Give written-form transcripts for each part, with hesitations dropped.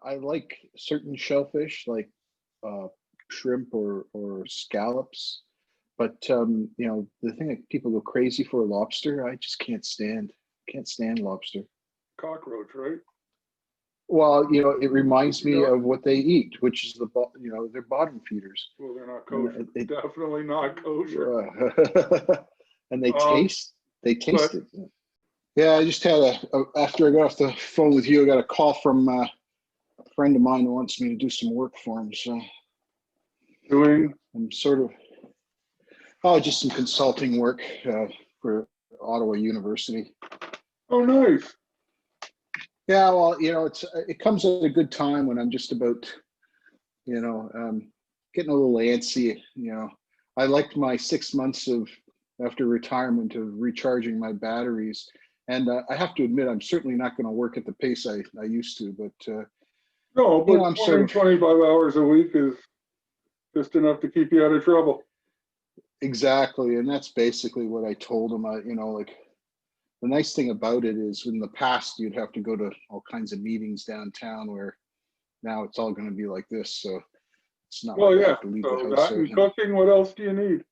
I like certain shellfish, like uh, shrimp or scallops. But the thing that people go crazy for, lobster, I just can't stand. Can't stand lobster. Cockroach, right? Well, it reminds me Yeah. of what they eat, which is they're bottom feeders. Well, they're not And kosher. Definitely not kosher. and Um, they but taste it. Yeah, I just had after I got off the phone with you, I got a call from a friend of mine who wants me to do some work for him. So doing, I'm sort of, just some consulting work for Ottawa University. oh, nice. Yeah, well, it comes at a good time when I'm just about, getting a little antsy. I liked my 6 months of after retirement of recharging my batteries, and I have to admit I'm certainly not going to work at the pace I used to. But No, but I'm sort 20, of 25 hours a week is just enough to keep you out of trouble. exactly, and that's basically what I told him. Like the nice thing about it is in the past you'd have to go to all kinds of meetings downtown, where now it's all going to be like this. So it's not Well, like I yeah. have to leave the So house. that and cooking, what else do you need?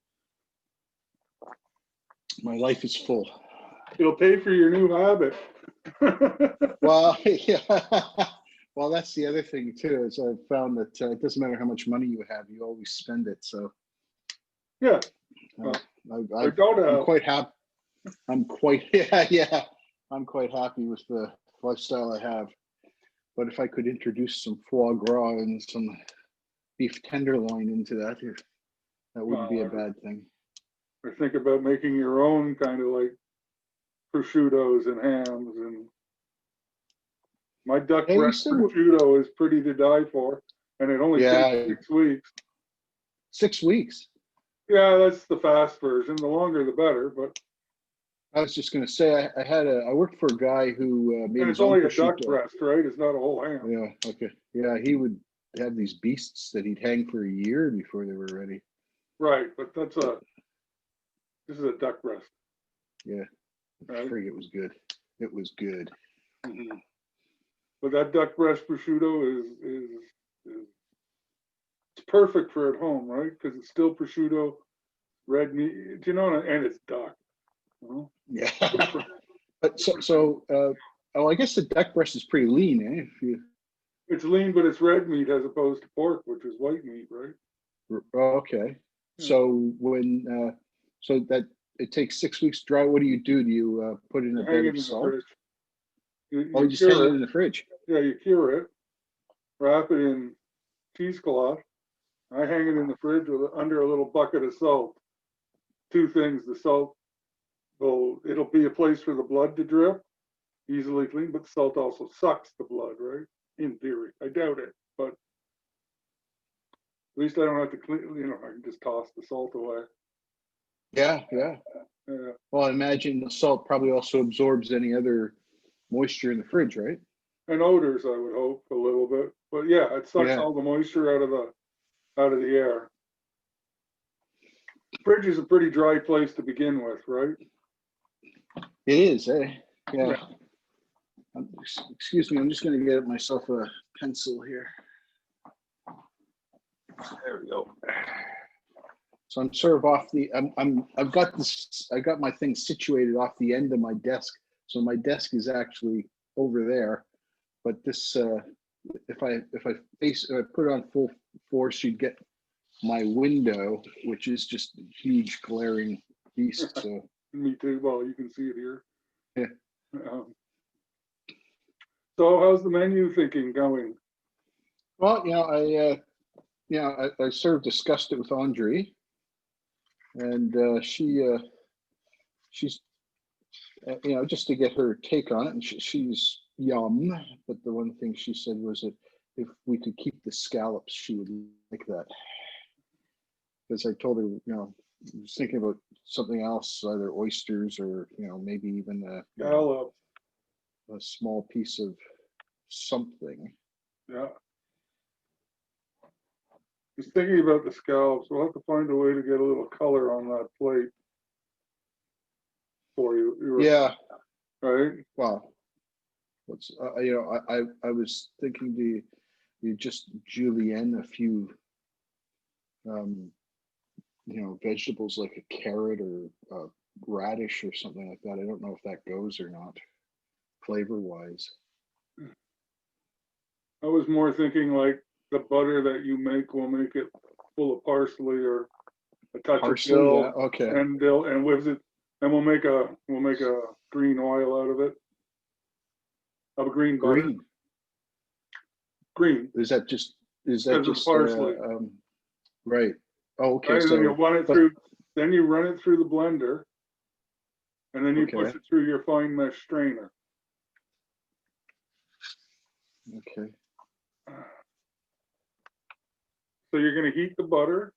My life is full. It'll pay for your new habit. Well, yeah. Well, that's the other thing too, is I've found that it doesn't matter how much money you have, you always spend it. So Yeah. uh, Or don't I'm have. quite happy. Yeah. I'm quite happy with the lifestyle I have. But if I could introduce some foie gras and some beef tenderloin into that, that wouldn't be a Well, bad thing. or think about making your own kind of like prosciuttos and hams. And my duck Yeah, you breast said, prosciutto is pretty to die for, and it only takes yeah, 6 weeks. 6 weeks. Yeah, that's the fast version. The longer, the better. But I was just going to say, I worked for a guy who made and his it's own only a duck prosciutto. breast, right? It's not a whole ham. Yeah, okay. Yeah, he would have these beasts that he'd hang for a year before they were ready. Right, but this is a duck breast. Yeah, Right. frig, it was good. It was good. Mm-hmm. But that duck breast prosciutto is it's perfect for at home, right? Because it's still prosciutto, red meat. Do you know? And it's duck. You know? Yeah. But I guess the duck breast is pretty lean, eh? If you, It's lean, but it's red meat as opposed to pork, which is white meat, right? okay. So so that it takes 6 weeks to dry. What do? Do you put it in You a hang bed it of in the salt? fridge. Oh, You you just hang it cure in it. the fridge. Yeah, you cure it. Wrap it in cheesecloth. I hang it in the fridge under a little bucket of salt. Two things: the salt it'll be a place for the blood to drip, easily clean, but salt also sucks the blood, right? In theory. I doubt it, but at least I don't have to clean, I can just toss the salt away. Yeah. Yeah. Well, I imagine the salt probably also absorbs any other moisture in the fridge, right? And odors, I would hope, a little bit. But yeah, it sucks Yeah. all the moisture out of the air. Fridge is a pretty dry place to begin with, right? It is, eh? Yeah. Excuse me, I'm just going to get myself a pencil here. There we go. So I'm sort of off the. I've got this. I got my thing situated off the end of my desk. So my desk is actually over there, but this. If I put it on full force, you'd get my window, which is just a huge glaring beast. So. Me too. Well, you can see it here. Yeah. So how's the menu thinking going? Well, I sort of discussed it with Andre, and she's just to get her take on it, and she's yum. But the one thing she said was that if we could keep the scallops, she would like that. Because I told her, I was thinking about something else, either oysters or maybe even a small piece of something. Yeah. Just thinking about the scallops, we'll have to find a way to get a little color on that plate for you. Yeah. Right? Well, What's you know, I was thinking, do you just julienne a few you know, vegetables like a carrot or a radish or something like that. I don't know if that goes or not, flavor wise. I was more thinking like the butter that you make will make it full of parsley or a touch Parsley, of yeah, dill okay. and dill and with it, and we'll make a green oil out of it, of a green butter. Green. Green. Is that just Because of parsley. Right. Oh, okay. Right, and then you So run it through. Then you run it through the blender, and then you push it through your fine mesh strainer. Okay. So you're going to heat the butter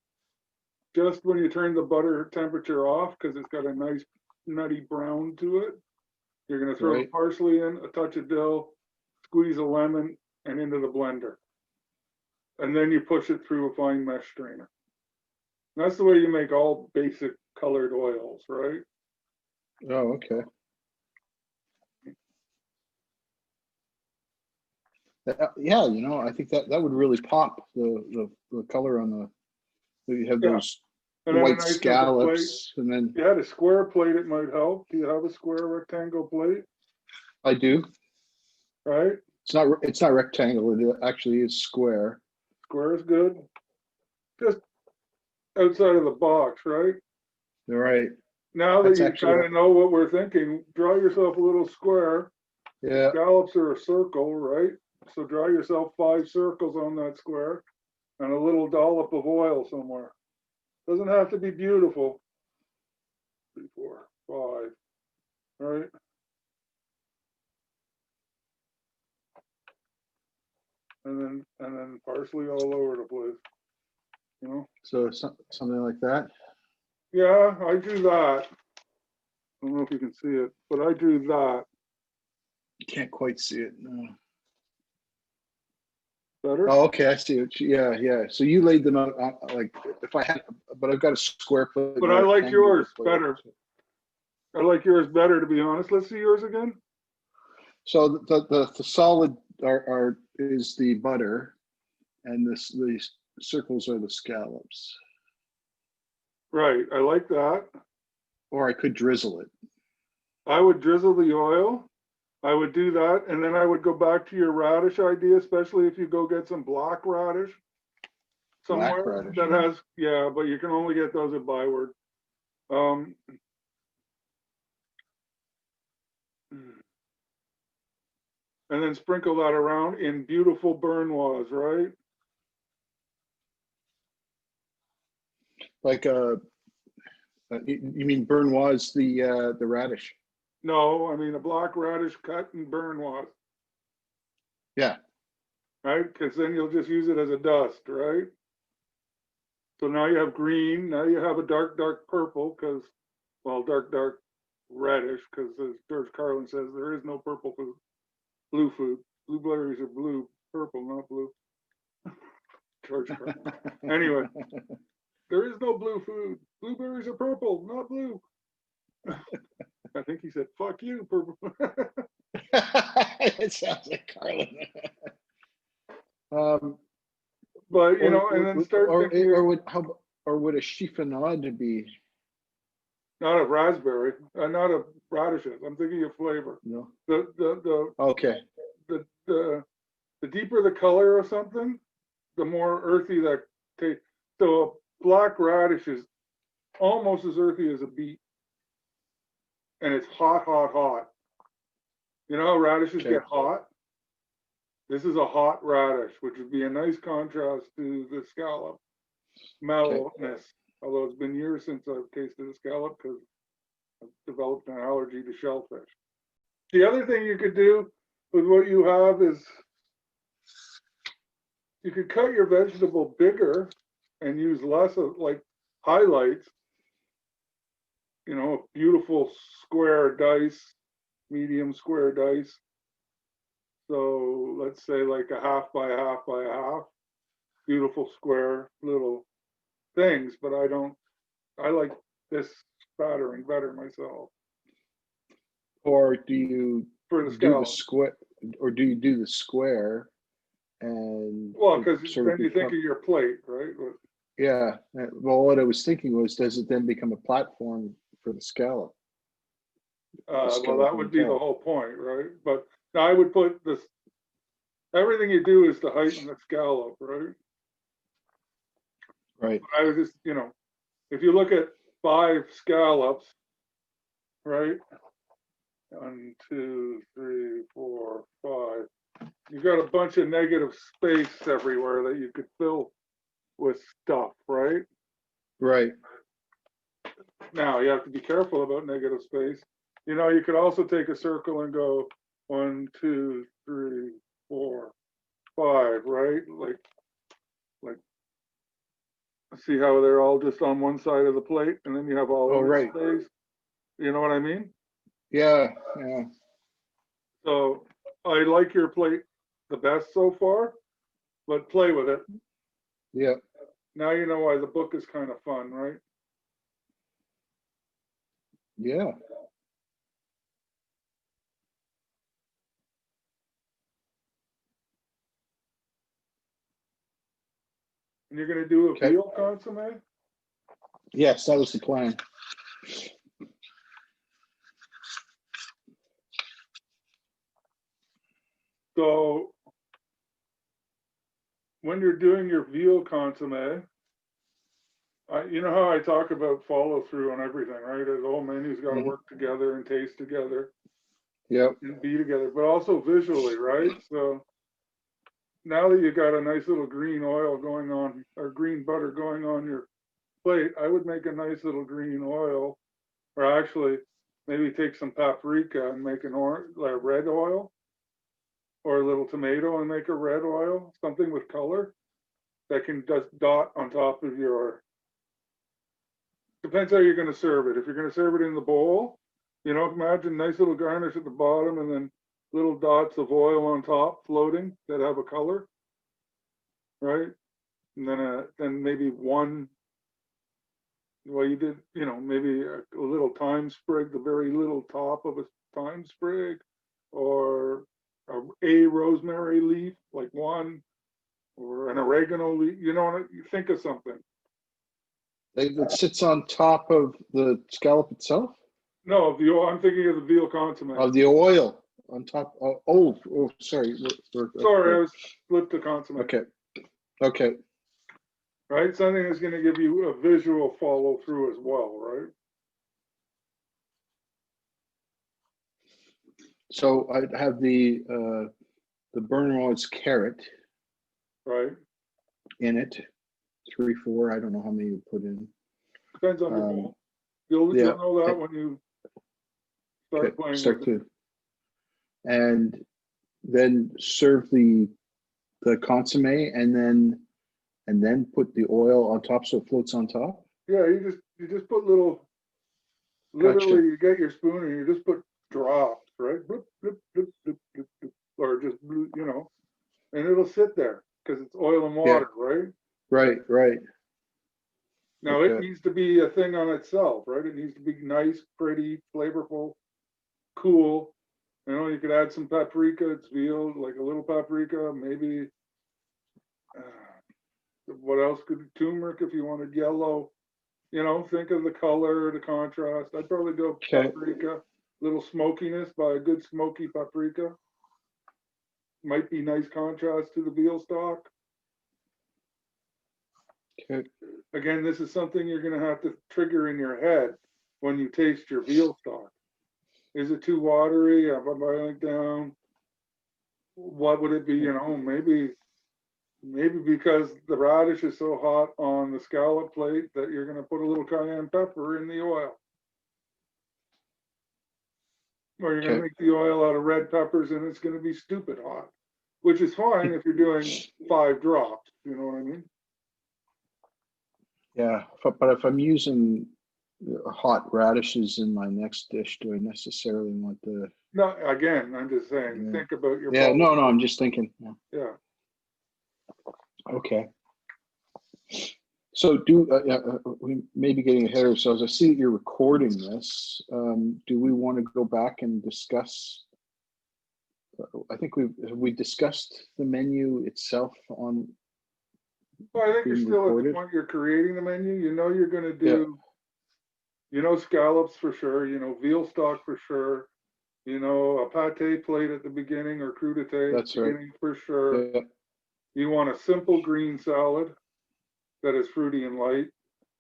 just when you turn the butter temperature off, because it's got a nice nutty brown to it. You're going to throw the parsley in, a touch of dill, squeeze a lemon, and into the blender. And then you push it through a fine mesh strainer. And that's the way you make all basic colored oils, right? Oh, okay. Yeah, you know, I think that would really pop the color on the. You have those white nice scallops, and then if you had a square plate, it might help. Do you have a square rectangle plate? I do. Right. It's not rectangle. It actually is square. Square is good. Just outside of the box, right? Right. Now that you kind of know what we're thinking, draw yourself a little square. Yeah. Scallops are a circle, right? So draw yourself 5 circles on that square and a little dollop of oil somewhere. Doesn't have to be beautiful. 3, 4, 5, right? And then parsley all over the place, you know? So something like that. Yeah, I do that. I don't know if you can see it, but I do that. You can't quite see it. No. Better? Oh, okay, I see it. Yeah. So you laid them out like if I had, but I've got a square plate. But I like yours better. I like yours better, to be honest. Let's see yours again. So the solid is the butter, and the circles are the scallops. Right, I like that. Or I could drizzle it. I would drizzle the oil. I would do that, and then I would go back to your radish idea, especially if you go get some black radish somewhere that has, yeah, but you can only get those at Byward. And then sprinkle that around in beautiful Bernoise, right? Like you mean Bernoise, the radish? No, I mean a black radish cut in Bernoise. Yeah. Right, because then you'll just use it as a dust, right? So now you have green. Now you have a dark purple, because, well, dark reddish, because as George Carlin says, there is no purple food, blue food. Blueberries are blue, purple, not blue. George Carlin. Anyway, there is no blue food. Blueberries are purple, not blue. I think he said, "Fuck you, purple." It sounds like Carlin. But you know, and then start thinking, or would a chiffonade be? Not of raspberry, not of radishes. I'm thinking of flavor. No. Okay. The deeper the color of something, the more earthy that tastes. So a black radish is almost as earthy as a beet, and it's hot. You know how radishes get hot? This is a hot radish, which would be a nice contrast to the scallop mellowness. Although it's been years since I've tasted a scallop because I've developed an allergy to shellfish. The other thing you could do with what you have is you could cut your vegetable bigger and use less of like highlights. You know, a beautiful square dice, medium square dice. So let's say like a half by a half by a half. Beautiful square little things, but I like this spattering better myself. Or do you for the do the square? or do you do the square and Well, it because sort then of you think become, of your plate, right? yeah. Well, what I was thinking was, does it then become a platform for the scallop? The Well, scallop that on would be the top. whole point, right? But I would put this, everything you do is to heighten the scallop, right? Right. I was just, if you look at 5 scallops, right? 1, 2, 3, 4, 5. You've got a bunch of negative space everywhere that you could fill with stuff, right? Right. Now you have to be careful about negative space. You could also take a circle and go 1, 2, 3, 4, 5, right? Like see how they're all just on one side of the plate, and then you have all Oh, of this right. space. You know what I mean? Yeah. Yeah. So I like your plate the best so far, but play with it. Yeah. Now you know why the book is kind of fun, right? Yeah. And you're going to do a Okay. veal consomme? Yes, that was the plan. So when you're doing your veal consomme, you know how I talk about follow through on everything, right? The whole menu's got to work together and taste together Yep. and be together, but also visually, right? So now that you got a nice little green oil going on, or green butter going on your plate, I would make a nice little green oil, or actually maybe take some paprika and make an orange, like red oil, or a little tomato and make a red oil, something with color that can just dot on top of your, depends how you're going to serve it. If you're going to serve it in the bowl, imagine nice little garnish at the bottom and then little dots of oil on top floating that have a color, right? And then maybe one, well, you did, maybe a little thyme sprig, the very little top of a thyme sprig, or a rosemary leaf, like one, or an oregano leaf. You think of something. It sits on top of the scallop itself? No, I'm thinking of the veal consomme. Of the oil on top. Oh, sorry. Sorry, I was flipped to consomme. Okay. Okay. Right? Something that's going to give you a visual follow through as well, right? So I'd have the Bernard's carrot Right. in it. 3, 4. I don't know how many you put in. Depends on your bowl. You'll know that when you start playing start with to, and then serve the consomme, and then put the oil on top so it floats on top. Yeah, you just put little. Literally, Gotcha. you get your spoon and you just put drops, right? Bloop, bloop, bloop, bloop, bloop, bloop, or just and it'll sit there because it's oil and water, right? Right. Now it needs to be a thing on itself, right? It needs to be nice, pretty, flavorful, cool. You could add some paprika. It's veal, like a little paprika, maybe. What else could turmeric if you wanted yellow? Think of the color, the contrast. I'd probably go paprika, little smokiness by a good smoky paprika. Might be nice contrast to the veal stock. Okay. Again, this is something you're going to have to trigger in your head when you taste your veal stock. Is it too watery? Am I boiling down? What would it be? Maybe because the radish is so hot on the scallop plate that you're going to put a little cayenne pepper in the oil. Or you're going to make the oil out of red peppers and it's going to be stupid hot, which is fine if you're doing 5 drops. You know what I mean? Yeah, but if I'm using hot radishes in my next dish, do I necessarily want the? No, again, I'm just saying, think about your. Yeah, no, I'm just thinking. Yeah. Okay. So we may be getting ahead of ourselves. I see that you're recording this. Do we want to go back and discuss I think we discussed the menu itself on Well, I think you're being still at the recorded. point you're creating the menu. You know you're gonna Yeah. do, you know, scallops for sure, you know, veal stock for sure, you know, a pate plate at the beginning or crudité at the That's right. beginning for sure. Yeah. You want a simple green salad that is fruity and light.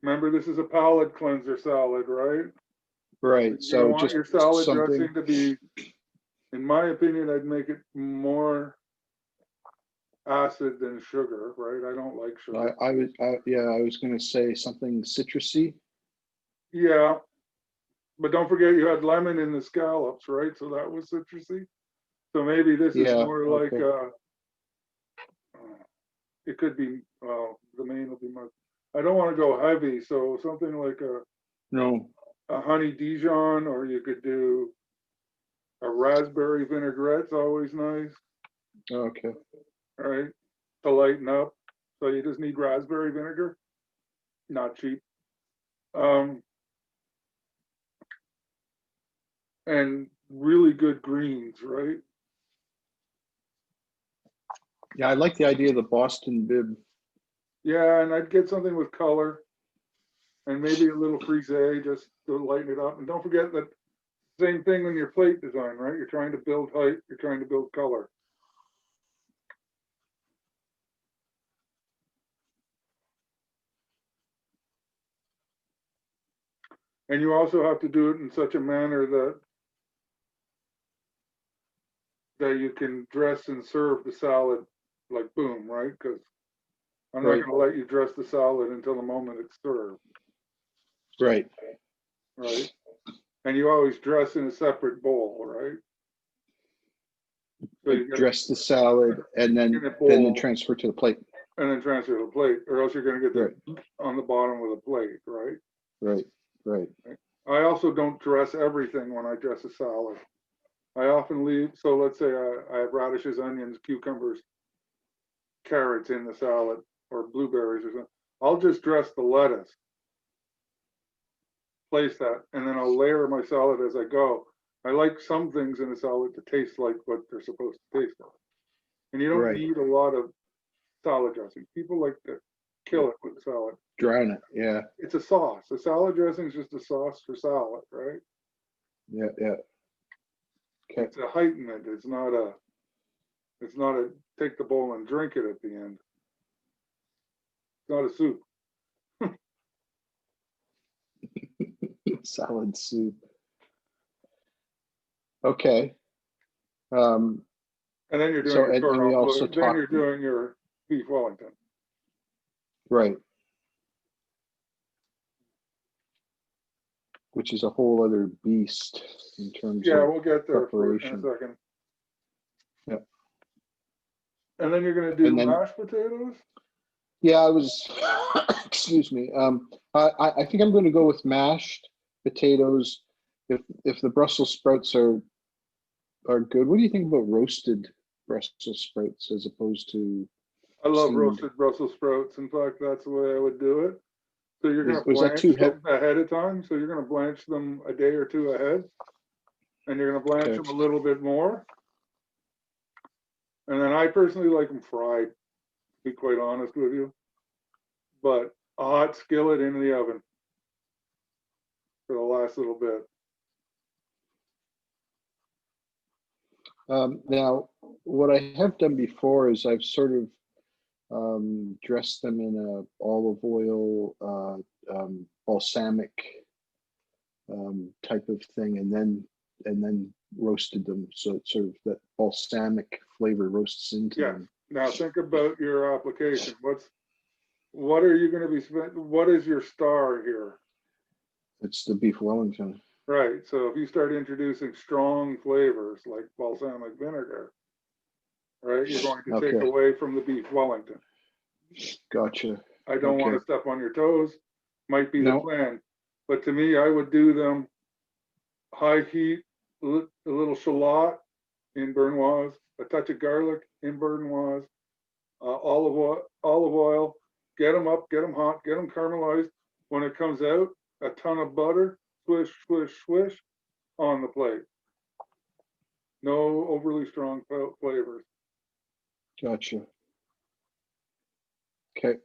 Remember, this is a palate cleanser salad, right? Right. You So want just your salad something. dressing to be, in my opinion, I'd make it more acid than sugar, right? I don't like sugar. I was going to say something citrusy. Yeah, but don't forget you had lemon in the scallops, right? So that was citrusy. So maybe this is Yeah. more like Okay. it could be, well, the main will be much. I don't want to go heavy, so something like No. a honey Dijon, or you could do a raspberry vinaigrette's always nice, Okay. right? To lighten up. So you just need raspberry vinegar, not cheap. And really good greens, right? Yeah, I like the idea of the Boston bib. Yeah, and I'd get something with color and maybe a little frise just to lighten it up. And don't forget that same thing in your plate design, right? You're trying to build height, you're trying to build color. And you also have to do it in such a manner that you can dress and serve the salad like boom, right? Because I'm not Right. going to let you dress the salad until the moment it's served, Right. right? And you always dress in a separate bowl, right? So Like you get dress the salad and in then a bowl transfer to the plate. and then transfer to the plate, or else you're going to get Right. the on the bottom of the plate, right? Right. Right. I also don't dress everything when I dress a salad. I often leave, so let's say I have radishes, onions, cucumbers, carrots in the salad, or blueberries or something. I'll just dress the lettuce, place that, and then I'll layer my salad as I go. I like some things in a salad to taste like what they're supposed to taste like. And you don't Right. need a lot of salad dressing. People like to kill it with salad. Drown it. Yeah. It's a sauce. A salad dressing is just a sauce for salad, right? Yeah. Yeah. Okay. It's a heightenment. It's not a take the bowl and drink it at the end. It's not a soup. Salad soup. Okay. Um, And then you're doing so your and cordon we bleu. also Then you're talked. doing your beef Wellington. Right. Which is a whole other beast in terms Yeah, of we'll get there in a preparation. second. Yeah. And then you're going to do And then, mashed potatoes. yeah, I was, excuse me. I think I'm going to go with mashed potatoes. If the Brussels sprouts are good, what do you think about roasted Brussels sprouts as opposed to I love steamed? roasted Brussels sprouts. In fact, that's the way I would do it. So you're going to Was that too blanch heavy? them ahead of time. So you're going to blanch them a day or two ahead, and you're going to blanch Okay. them a little bit more. And then I personally like them fried, to be quite honest with you. But a hot skillet in the oven for the last little bit. Now, what I have done before is I've sort of dressed them in a olive oil, balsamic type of thing, and then roasted them. So it's sort of that balsamic flavor roasts into Yes. them. Now think about your application. What are you going to be what is your star here? It's the beef Wellington. Right. So if you start introducing strong flavors like balsamic vinegar, right, you're going to take Okay. away from the beef Wellington. Gotcha. I don't want to Okay. step on your toes. Might be the No. plan. But to me, I would do them high heat, a little shallot in Bernoise, a touch of garlic in Bernoise, olive oil, get them up, get them hot, get them caramelized. When it comes out, a ton of butter, swish, swish, swish on the plate. No overly strong flavors. Gotcha. Okay.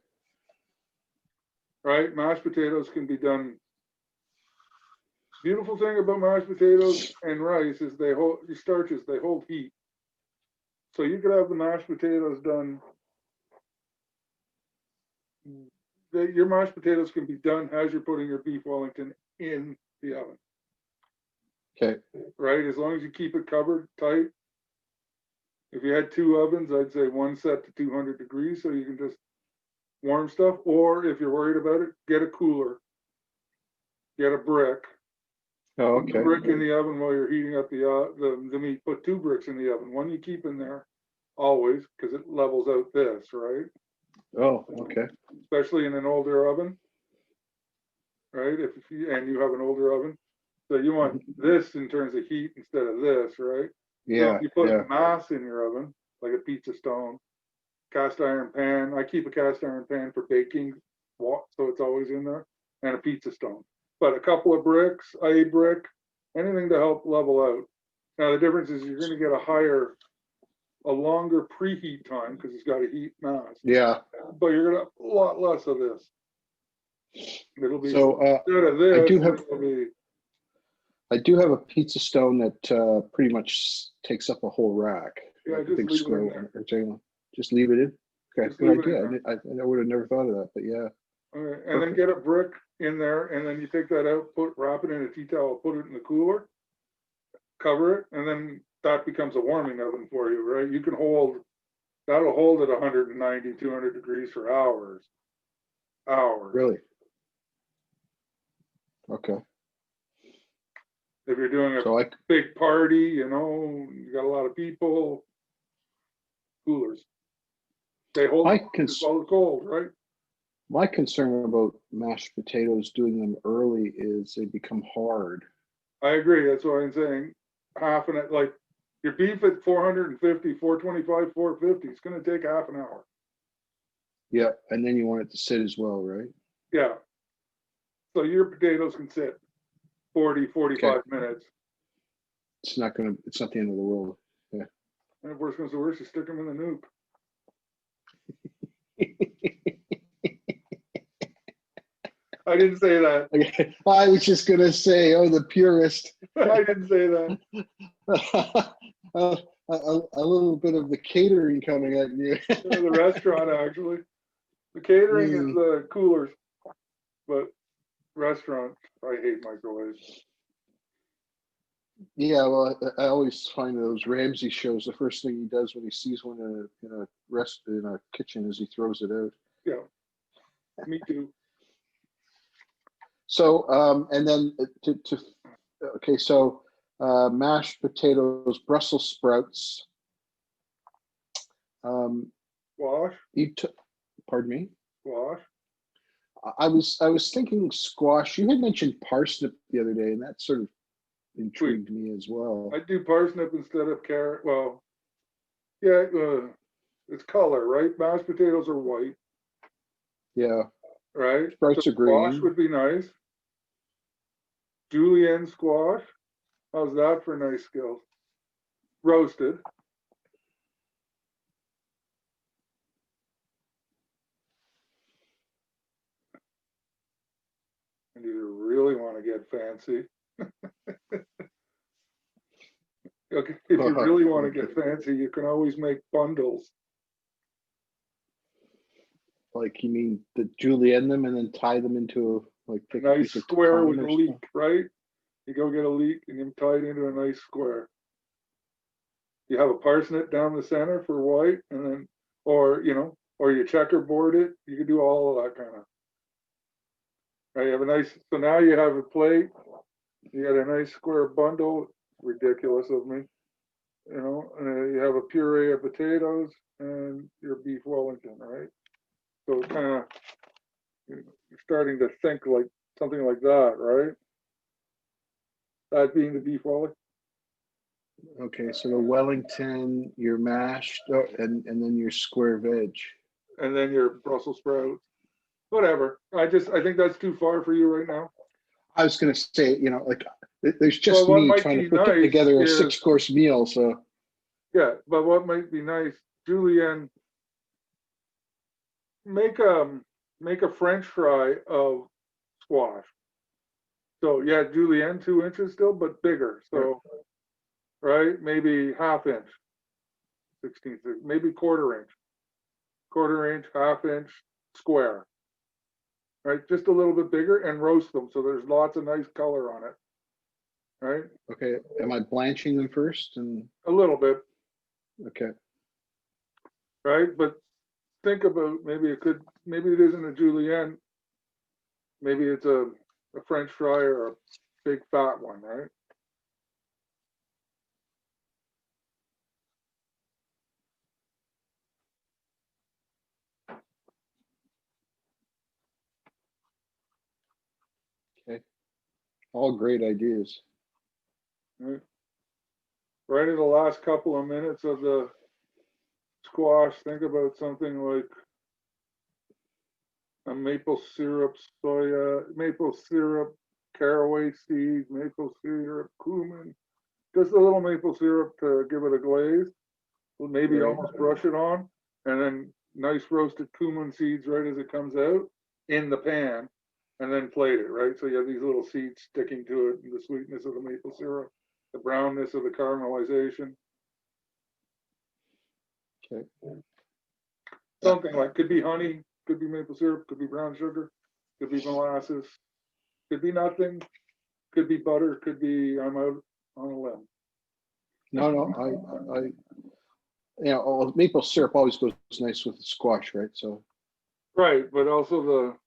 Right? Mashed potatoes can be done. Beautiful thing about mashed potatoes and rice is they hold the starches, they hold heat. So you could have the mashed potatoes done. Your mashed potatoes can be done as you're putting your beef Wellington in the oven. Okay. Right? As long as you keep it covered tight. If you had 2 ovens, I'd say one set to 200 degrees so you can just warm stuff. Or if you're worried about it, get a cooler, get a brick. Oh, Put the okay. brick in the oven while you're heating up the meat. Put 2 bricks in the oven. One you keep in there always because it levels out this, right? Oh, okay. Especially in an older oven, right? If you have an older oven, so you want this in terms of heat instead of this, right? So Yeah. if you put Yeah. mass in your oven, like a pizza stone, cast iron pan. I keep a cast iron pan for baking, so it's always in there, and a pizza stone. But a couple of bricks, a brick, anything to help level out. Now the difference is you're going to get a longer preheat time because it's got a heat mass. Yeah. But you're going to have a lot less of this. It'll be So instead of this. I do have a pizza stone that pretty much takes up a whole rack. Yeah, like just a big leave square it in one. Just leave it in. Okay, Just good leave it idea. I would have never thought of that, but yeah. Okay. And then get a brick in there, and then you take that out, wrap it in a tea towel, put it in the cooler, cover it, and then that becomes a warming oven for you, right? You can that'll hold at 190, 200 degrees for hours. Really? Okay. If you're doing a big party, you got a lot of people, coolers. They hold while cold, right? My concern about mashed potatoes, doing them early, is they become hard. I agree. That's what I'm saying. Half an hour, like your beef at 450, 425, 450, it's going to take half an hour. Yeah, and then you want it to sit as well, right? Yeah. So your potatoes can sit 40, 45 minutes. It's not the end of the world. Yeah. And if worse comes to worse, you stick them in the nuke. I didn't say that. I was just gonna say, the purist. I didn't say that. A little bit of the catering coming at you. The restaurant, actually. The catering is the coolers, but restaurant, I hate microwaves. Yeah, well, I always find those Ramsay shows, the first thing he does when he sees one in a kitchen is he throws it out. Yeah, me too. So, and then so mashed potatoes, Brussels sprouts. Squash. Pardon me. Squash. I was thinking squash. You had mentioned parsnip the other day, and that sort of intrigued me as well. I do parsnip instead of carrot. Well, yeah, it's color, right? Mashed potatoes are white. Yeah. Right. Sprouts are green. Squash would be nice. Julienne squash. How's that for nice skills? Roasted. And you really want to get fancy. Okay, if you really want to get fancy, you can always make bundles. Like, you mean the julienne them and then tie them into a nice square with a leek, right? You go get a leek and you tie it into a nice square. You have a parsnip down the center for white, and then, or you checkerboard it. You can do all of that kind of. Right, you have a nice. So now you have a plate. You got a nice square bundle. Ridiculous of me, you have a puree of potatoes and your beef Wellington, right? So kind of, you're starting to think like something like that, right? That being the beef Wellington. Okay, so the Wellington, your mashed, and then your square veg. And then your Brussels sprouts. Whatever. I think that's too far for you right now. I was going to say, you know, like there's Well, just what me might trying be to put nice together a is, 6-course meal. So yeah, but what might be nice, Julienne, make a French fry of squash. So yeah, Julienne 2 inches still, but bigger. So right, maybe ½ inch, 16th, maybe quarter inch, ½ inch square. Right, just a little bit bigger, and roast them so there's lots of nice color on it. Right, okay, am I blanching them first? And a little bit. okay, Right, but think about maybe it isn't a Julienne. Maybe it's a French fry or a big fat one, right? okay, all great ideas. Right. Right in the last couple of minutes of the squash, think about something like a maple syrup, caraway seeds, maple syrup, cumin, just a little maple syrup to give it a glaze. Maybe Right. almost brush it on, and then nice roasted cumin seeds right as it comes out in the pan, and then plate it, right? So you have these little seeds sticking to it, and the sweetness of the maple syrup, the brownness of the caramelization. Okay. Something like, could be honey, could be maple syrup, could be brown sugar, could be molasses, could be nothing, could be butter, could be, I'm out on a limb. No, I, you know, maple syrup always goes nice with the squash, right? So Right, but also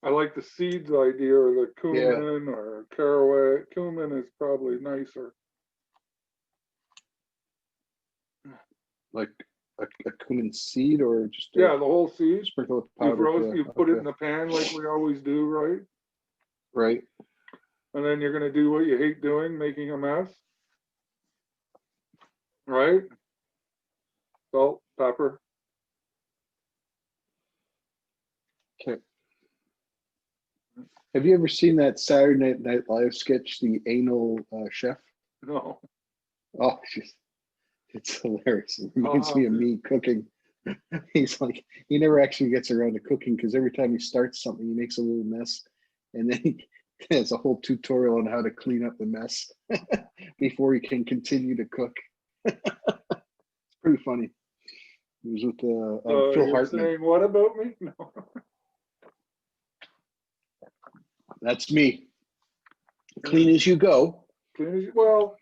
I like the seeds idea, or the cumin or caraway. Cumin is probably nicer. like a cumin seed or just Yeah, the whole seed. sprinkle of You powder. roast, Yeah, you put it okay. in the pan like we always do, right? Right. And then you're gonna do what you hate doing, making a mess, right? Salt, pepper. Okay. Have you ever seen that Saturday Night Live sketch, The Anal Chef? No. Oh, it's hilarious. It reminds me of me cooking. He's like, he never actually gets around to cooking because every time he starts something, he makes a little mess. And then he has a whole tutorial on how to clean up the mess before he can continue to cook. It's pretty funny. It was with Phil You're Hartman. saying what about me? No. That's me. Clean as you go. Clean as you, well,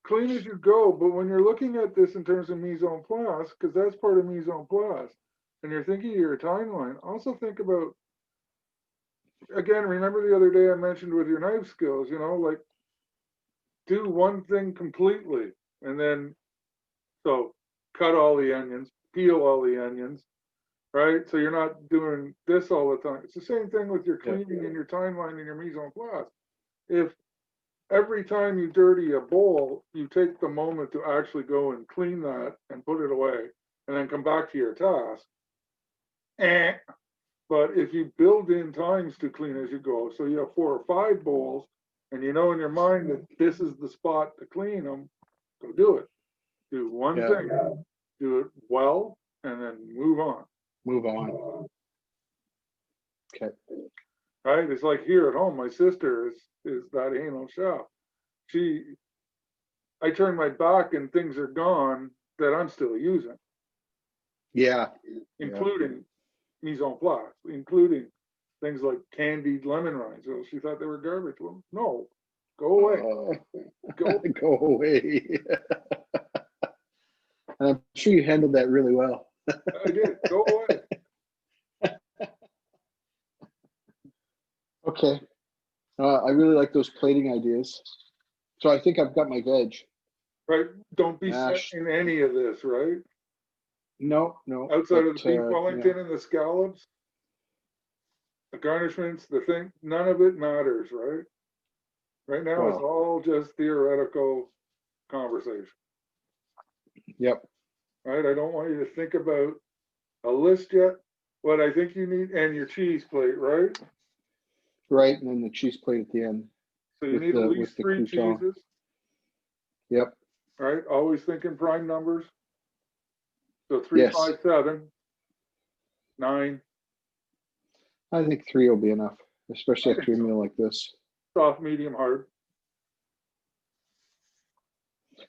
clean as you go, but when you're looking at this in terms of mise en place, because that's part of mise en place, and you're thinking of your timeline, also think about, again, remember the other day I mentioned with your knife skills, you know, like do one thing completely, and then, so cut all the onions, peel all the onions, right? So you're not doing this all the time. It's the same thing with your cleaning and your timeline and your mise en place. If every time you dirty a bowl, you take the moment to actually go and clean that and put it away and then come back to your task. But if you build in times to clean as you go, so you have 4 or 5 bowls and you know in your mind that this is the spot to clean them, go do it. Do one thing, do it well, and then move on. Move on. Okay. Right? It's like here at home, my sister is that anal chef. I turn my back and things are gone that I'm still using. Yeah. Including mise en place, including things like candied lemon rinds. So she thought they were garbage. Well, no, go away. Go away. I'm sure you handled that really well. I did. Go away. Okay. I really like those plating ideas. So I think I've got my veg. Right? Don't be Mashed. set in any of this, right? No. Outside of the beef you Wellington know, and the scallops, the garnishments, the thing, none of it matters, right? Right now, it's all just theoretical conversation. Yep. Right? I don't want you to think about a list yet. What I think you need, and your cheese plate, right? Right, and then the cheese plate at the end So you with need at the least 3 crouton. cheeses, Yep. right? Always thinking prime numbers. So 3, Yes. 5, 7, 9. I think 3 will be enough, especially I think after a so. meal like this. Soft, medium, hard.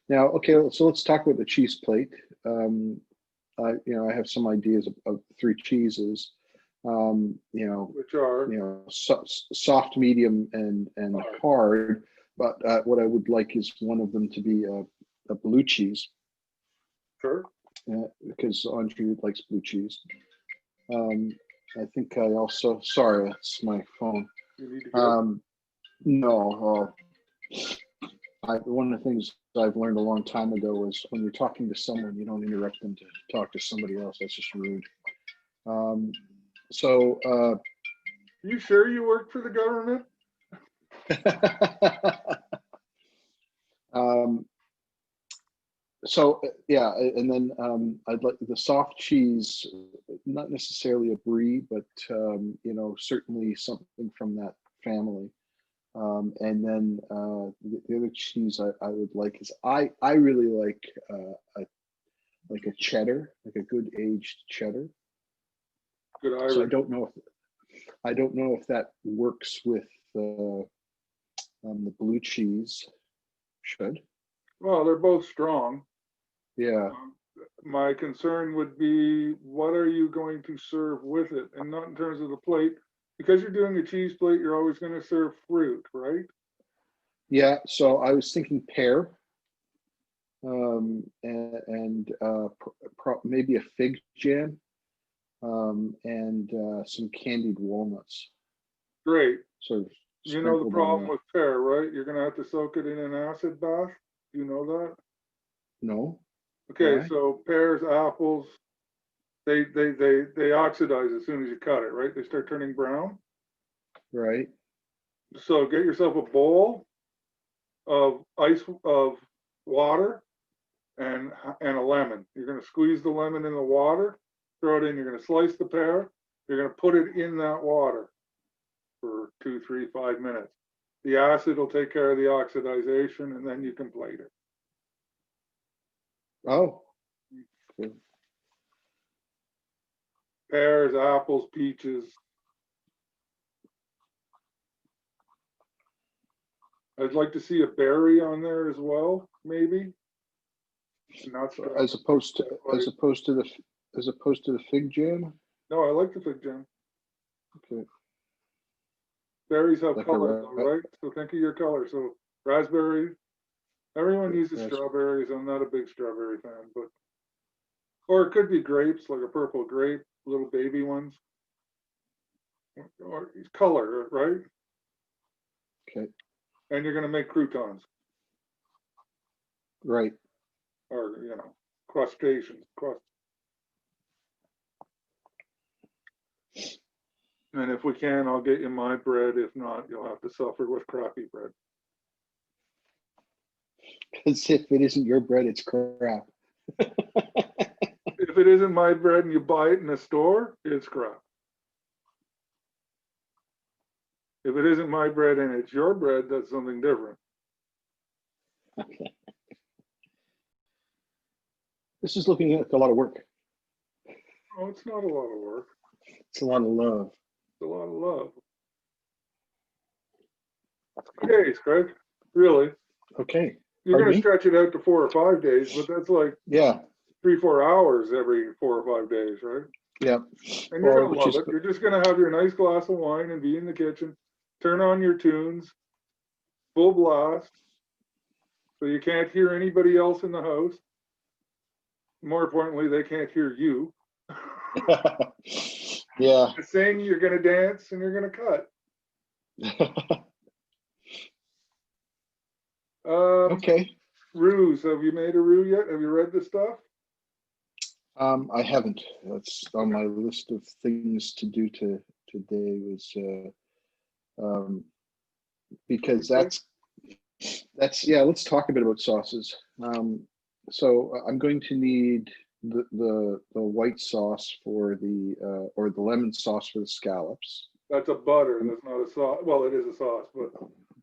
Now, okay, so let's talk about the cheese plate. I have some ideas of 3 cheeses. Which are Soft, medium, and hard. But what I would like is one of them to be a blue cheese, sure. because Andrew likes blue cheese. I think I also, sorry, that's my phone. You need to go. No, one of the things I've learned a long time ago is when you're talking to someone, you don't interrupt them to talk to somebody else. That's just rude. So, You sure you work for the government? yeah, and then I'd like the soft cheese, not necessarily a brie, but certainly something from that family. And then the other cheese I would like is I really like a cheddar, like a good aged cheddar. Good Irish. So I don't know if that works with the blue cheese. Should. Well, they're both strong. Yeah. My concern would be, what are you going to serve with it? And not in terms of the plate. Because you're doing a cheese plate, you're always going to serve fruit, right? Yeah, so I was thinking pear, and maybe a fig jam, and some candied walnuts. Great. Sort of You know the sprinkled problem on with pear, right? You're going to have to soak it in an acid bath. You know that? No. Okay, Why? so pears, apples, they oxidize as soon as you cut it, right? They start turning brown. Right. So get yourself a bowl of water and a lemon. You're going to squeeze the lemon in the water, throw it in. You're going to slice the pear. You're going to put it in that water for 2, 3, 5 minutes. The acid will take care of the oxidization, and then you can plate it. Oh. Okay. Pears, apples, peaches. I'd like to see a berry on there as well, maybe. Not As opposed to the fig jam. No, I like the fig jam. Okay. Berries have Like color, though, right? So think of your color. So raspberry. Everyone uses strawberries. I'm not a big strawberry fan, but or it could be grapes, like a purple grape, little baby ones. Or color, right? Okay. And you're gonna make croutons. Right. Or crustaceans. And if we can, I'll get you my bread. If not, you'll have to suffer with crappy bread. Because if it isn't your bread, it's crap. If it isn't my bread and you buy it in a store, it's crap. If it isn't my bread and it's your bread, that's something different. Okay. This is looking like a lot of work. Oh, it's not a lot of work. It's a lot of love. It's a lot of love. 2 days, Craig. Really. Okay. You're going to stretch it out to 4 or 5 days, but that's like 3-4 hours every 4 or 5 days, right? Yeah. And you're going to love it. You're just going to have your nice glass of wine and be in the kitchen, turn on your tunes, full blast, so you can't hear anybody else in the house. More importantly, they can't hear you. Yeah. You sing, you're going to dance, and you're going to cut. Okay. Roux. Have you made a roux yet? Have you read the stuff? I haven't. That's on my list of things to do today was because that's yeah. Let's talk a bit about sauces. So I'm going to need the white sauce for the or the lemon sauce for the scallops. That's a butter. That's not a sauce. Well, it is a sauce, but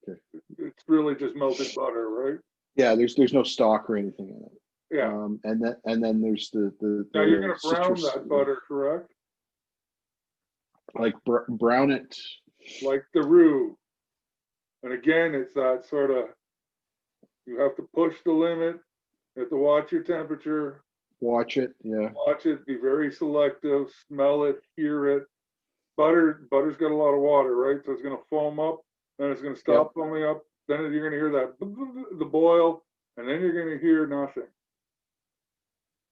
Okay. it's really just melted butter, right? Yeah, there's no stock or anything in it. Yeah. And then there's Now you're the gonna brown citrus, that butter, correct? like brown it. Like the roux. And again, it's that sort of, you have to push the limit. You have to watch your temperature. Watch it. Yeah. Watch it. Be very selective. Smell it. Hear it. Butter's got a lot of water, right? So it's gonna foam up. Then it's gonna stop foaming up. Then you're gonna hear that the boil, and then you're gonna hear nothing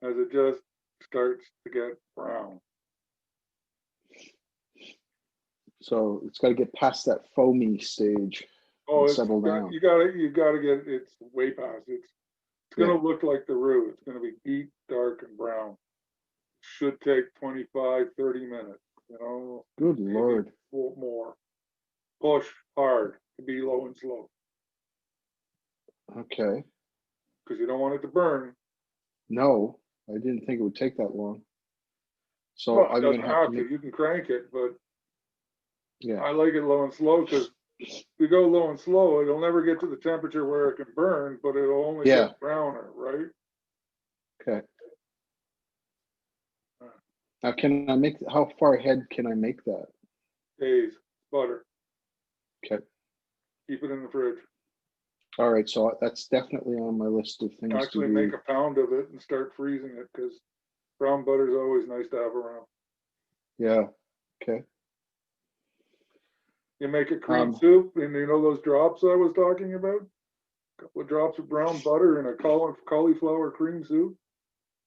as it just starts to get brown. So it's got to get past that foamy stage Oh, and it's settle down. you gotta get it's way past. It's gonna look like the roux. It's gonna be deep, dark, and brown. Should take 25, 30 minutes. You know. Good Lord. More. Push hard to be low and slow. Okay. Because you don't want it to burn. No, I didn't think it would take that long. So Well, it I'm doesn't gonna have to You can crank it, but yeah. I like it low and slow because if you go low and slow, it'll never get to the temperature where it can burn, but it'll only get browner, right? Okay. Now, can I make, how far ahead can I make that? Days, butter. Okay. Keep it in the fridge. All right. So that's definitely on my list of things Actually, to do. make a pound of it and start freezing it because brown butter is always nice to have around. Yeah. Okay. You make a cream soup, and you know those drops I was talking about? A couple of drops of brown butter in a cauliflower cream soup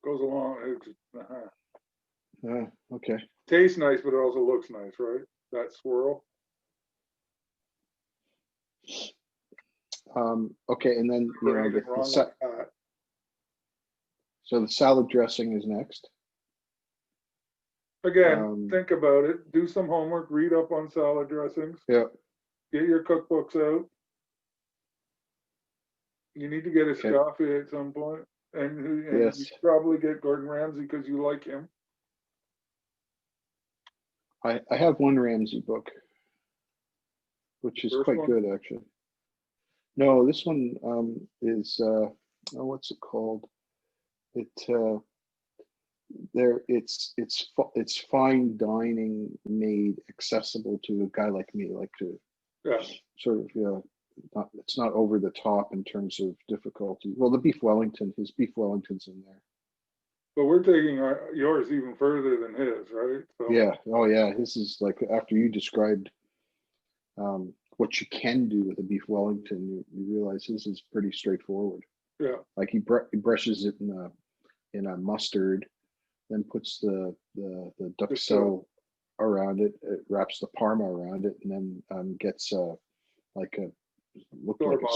goes along. It's okay. Tastes nice, but it also looks nice, right? That swirl. Okay, and then you know so the salad dressing is next. Again, think about it. Do some homework. Read up on salad dressings. Yeah. Get your cookbooks out. You need to get a Scaffi at some point, and yes, you probably get Gordon Ramsay because you like him. I have one Ramsay book, which is quite good actually. No, this one is what's it called? It's fine dining made accessible to a guy like me, like to sort of it's not over the top in terms of difficulty. Well, the beef Wellington, his beef Wellington's in there. But we're taking yours even further than his, right? So. Yeah. Oh yeah. This is like after you described what you can do with a beef Wellington, you realize this is pretty straightforward. Yeah. Like he brushes it in a mustard, then puts the duxelle around it, wraps the parma around it, and then gets like a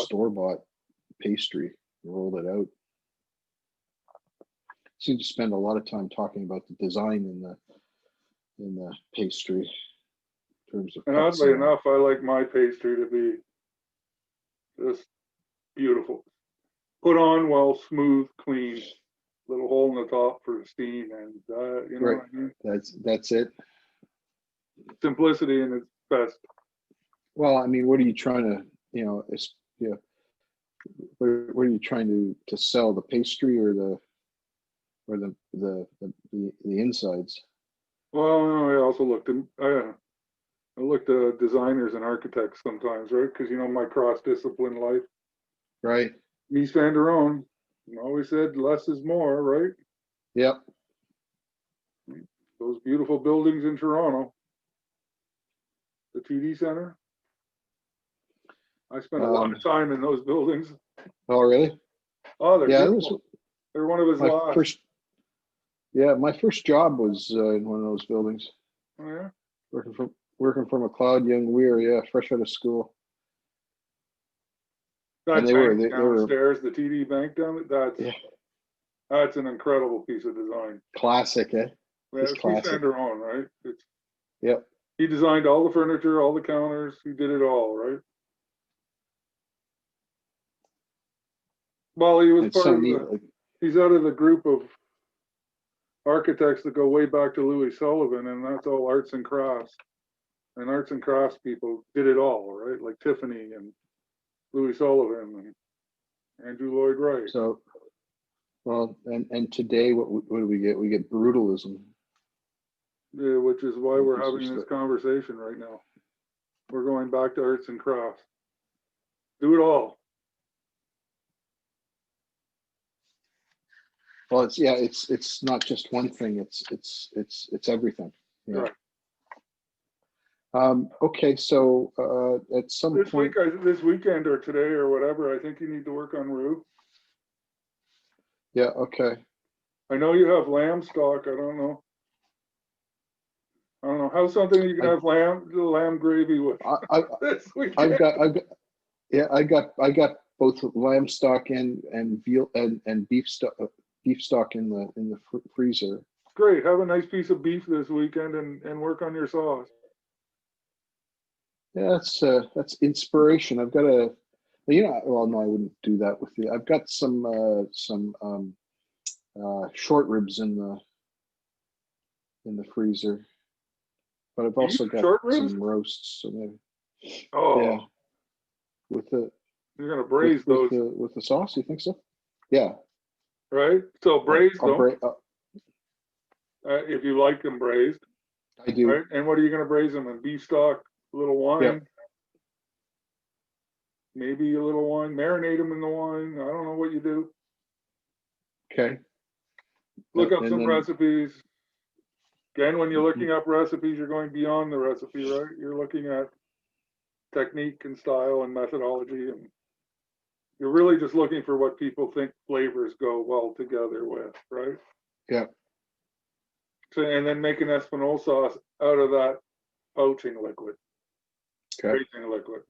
store-bought pastry, rolled it out. Seem to spend a lot of time talking about the design in the pastry in terms of. And oddly enough, I like my pastry to be just beautiful. Put on well, smooth, clean. Little hole in the top for the steam, and you know what I mean? That's it. Simplicity in its best. Well, I mean, what are you trying to, what are you trying to sell, the pastry or the insides? Well, I also looked at designers and architects sometimes, right? Because my cross-discipline life. Right. Mise always said less is more, right? Yep. Those beautiful buildings in Toronto, the TD Center. I spent a lot of time in those buildings. Oh, really? Oh, they're beautiful. They're one of his last. My first job was in one of those buildings. Oh, yeah? Working for McLeod Young Weir, yeah, fresh out of school. That bank downstairs, the TD Bank down there, that's an incredible piece of design. Classic, eh? Yeah, it's classic. Right? Yep. He designed all the furniture, all the counters. He did it all, right? Well, he was he's out of the group of architects that go way back to Louis Sullivan, and that's all arts and crafts. and arts and crafts people did it all, right? Like Tiffany and Louis Sullivan and Andrew Lloyd Wright. So, well, and today, what do we get? We get brutalism. Yeah, which is why we're This is having this the- conversation right now. We're going back to arts and crafts. Do it all. Well, it's not just one thing. It's everything. Yeah. Right. Okay, so at some This point, this weekend or today or whatever, I think you need to work on Rue. yeah, okay. I know you have lamb stock. I don't know. How's something you can have lamb gravy with I this weekend. I've got yeah, I got both lamb stock and veal and beef stock in the freezer. Great. Have a nice piece of beef this weekend and work on your sauce. Yeah, that's inspiration. I've got well, no, I wouldn't do that with you. I've got some short ribs in the freezer, but I've also got short ribs? some roasts. So maybe, Oh, yeah, with the you're gonna braise those, with the sauce. You think so? Yeah. right? So braise I'll them bra- if you like them braised, I do. right? And what are you gonna braise them in? Beef stock, a little wine, Yep. maybe a little wine. Marinate them in the wine. I don't know what you do. Okay. Look up And some then- recipes. Again, when you're Mm-hmm. looking up recipes, you're going beyond the recipe, right? You're looking at technique and style and methodology, and you're really just looking for what people think flavors go well together with, right? Yeah. So, and then make an Espinal sauce out of that poaching liquid, Okay. braising liquid.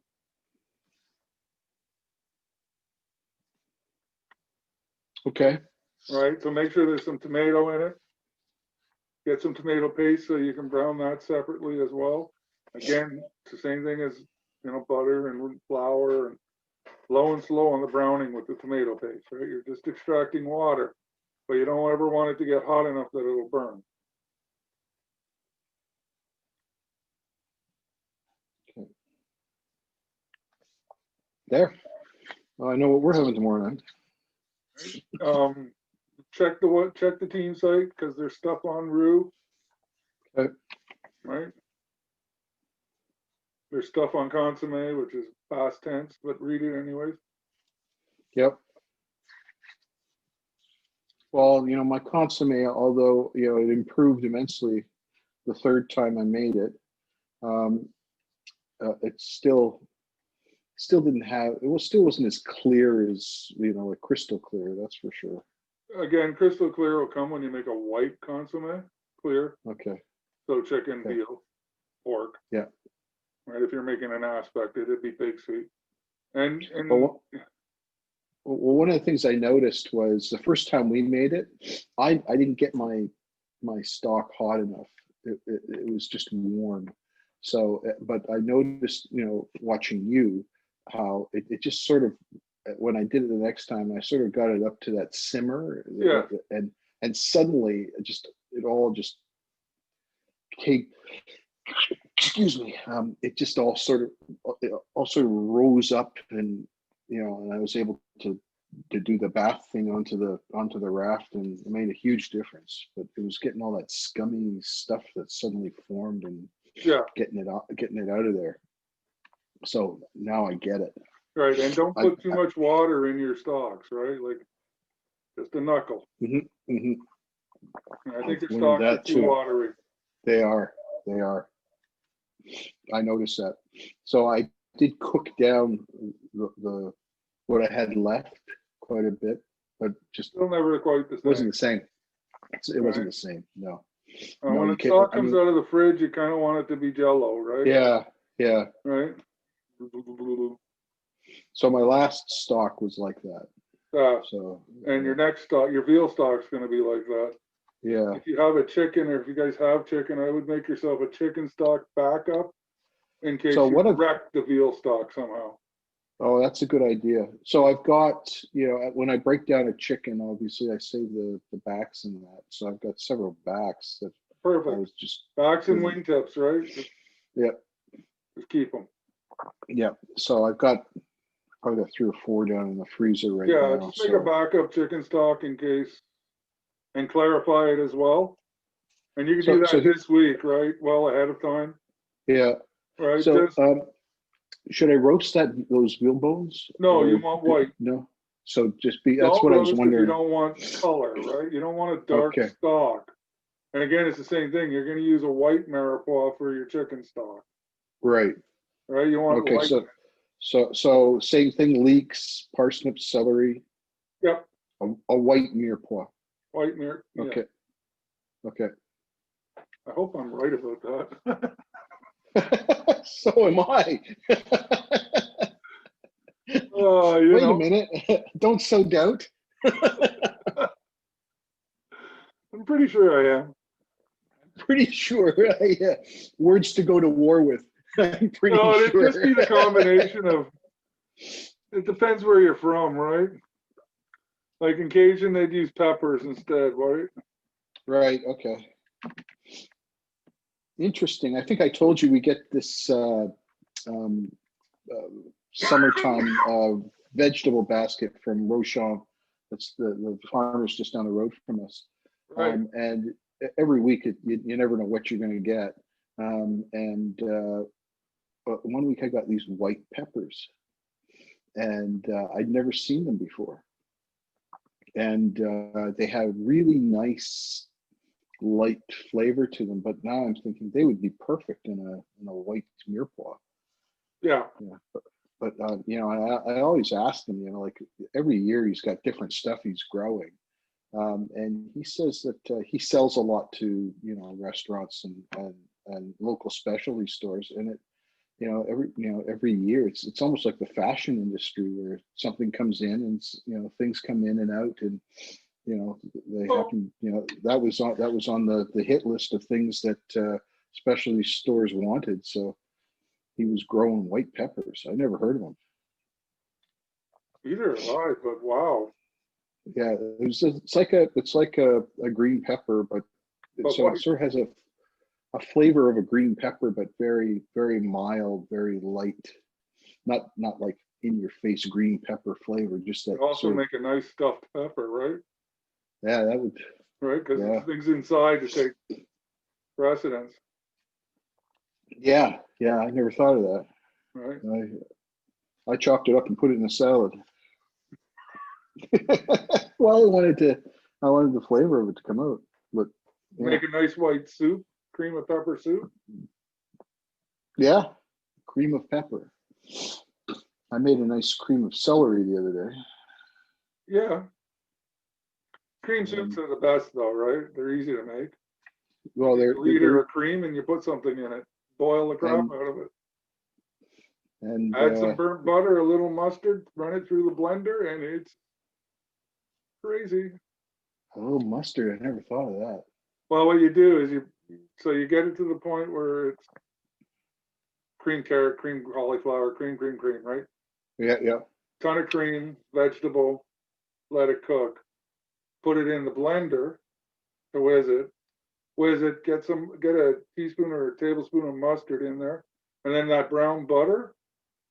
Okay. Right, so make sure there's some tomato in it. Get some tomato paste so you can brown that separately as well. Again, it's the same thing as, butter and flour, and low and slow on the browning with the tomato paste, right? You're just extracting water, but you don't ever want it to get hot enough that it'll burn. Okay. There. Well, I know what we're having tomorrow night. Check the team site because there's stuff on Rue. Okay. Right. There's stuff on Consomme, which is past tense, but read it anyways. Yep. Well, my consomme, although it improved immensely the third time I made it, it still didn't have. Still wasn't as clear as like crystal clear. That's for sure. Again, crystal clear will come when you make a white consomme, clear. Okay. So chicken, Okay. veal, pork. Yeah. Right. If you're making an aspect, it'd be big sweet. And Well, one of the things I noticed was the first time we made it, I didn't get my stock hot enough. It was just warm. So, but I noticed, watching you, how it just sort of, when I did it the next time, I sort of got it up to that simmer. Yeah. And suddenly it all just came, excuse me, it just all sort of rose up, and and I was able to do the bath thing onto the raft, and it made a huge difference. But it was getting all that scummy stuff that suddenly formed, and getting it out of there. So now I get it. right, and don't put too much water in your stocks, right? Like just a knuckle. Mm-hmm, mm-hmm. I think your stocks are too watery. They are. I noticed that. So I did cook down the what I had left quite a bit, but just Still never quite the same. Wasn't the same. It wasn't the same. No. When the stock comes out of the fridge, you kind of want it to be Jello, right? Yeah. Right. So my last stock was like that. So. And your next stock, your veal stock, is going to be like that. Yeah. If you have a chicken, or if you guys have chicken, I would make yourself a chicken stock backup in case you wreck the veal stock somehow. Oh, that's a good idea. So I've got, when I break down a chicken, obviously I save the backs and that. So I've got several backs that perfect. I was just backs and wingtips, right? Yeah. Just keep them. Yeah. So I've got probably got 3 or 4 down in the freezer right Yeah, now. just make a backup chicken stock in case, and clarify it as well. And you can do that this week, right? Well ahead of time, yeah. right? So Just should I roast those veal bones? no, you want white. No. So just be. That's Don't what I was roast if wondering. you don't want color, right? You don't want a dark Okay. stock. And again, it's the same thing. You're going to use a white mirepoix for your chicken stock, Right. right? You want Okay. white. So same thing. Leeks, parsnips, celery. Yep. A white mirepoix. White mire. Yeah. Okay. Okay. I hope I'm right about that. So am I. Wait a minute. Don't sow doubt. I'm pretty sure I am. Pretty sure. Yeah. Words to go to war with. I'm pretty No, sure. it'd just be the combination of, it depends where you're from, right? Like in Cajun, they'd use peppers instead, right? Right. Okay. Interesting. I think I told you we get this summertime vegetable basket from Rochon. That's the farmers just down the road from us. Right. And every week you never know what you're going to get. But one week I got these white peppers, and I'd never seen them before. And they had really nice light flavor to them, but now I'm thinking they would be perfect in a white mirepoix. Yeah. But I always ask him, like every year he's got different stuff he's growing, and he says that he sells a lot to restaurants and local specialty stores, and every year it's almost like the fashion industry where something comes in and things come in and out, and they happen. That was on the hit list of things that specialty stores wanted. So he was growing white peppers. I never heard of them. Either have I, but wow. Yeah, it's like a green pepper, but it sort of has a flavor of a green pepper, but very, very mild, very light. Not like in your face green pepper flavor. Just that. Also make a nice stuffed pepper, right? Yeah, that would. Right, because things inside to take precedence. Yeah, I never thought of that. Right. I chopped it up and put it in a salad. Well, I wanted the flavor of it to come out, but make a nice white soup, cream of pepper soup. Yeah, cream of pepper. I made a nice cream of celery the other day. Yeah. Cream soups are the best though, right? They're easy to make. Well, they're a liter of cream and you put something in it. Boil the crap out of it. And add some burnt butter, a little mustard, run it through the blender, and it's crazy. A little mustard, I never thought of that. Well, what you do is you get it to the point where it's cream carrot, cream cauliflower, cream, right? Yeah. Ton of cream, vegetable, let it cook. Put it in the blender to whiz it, get a teaspoon or a tablespoon of mustard in there. And then that brown butter,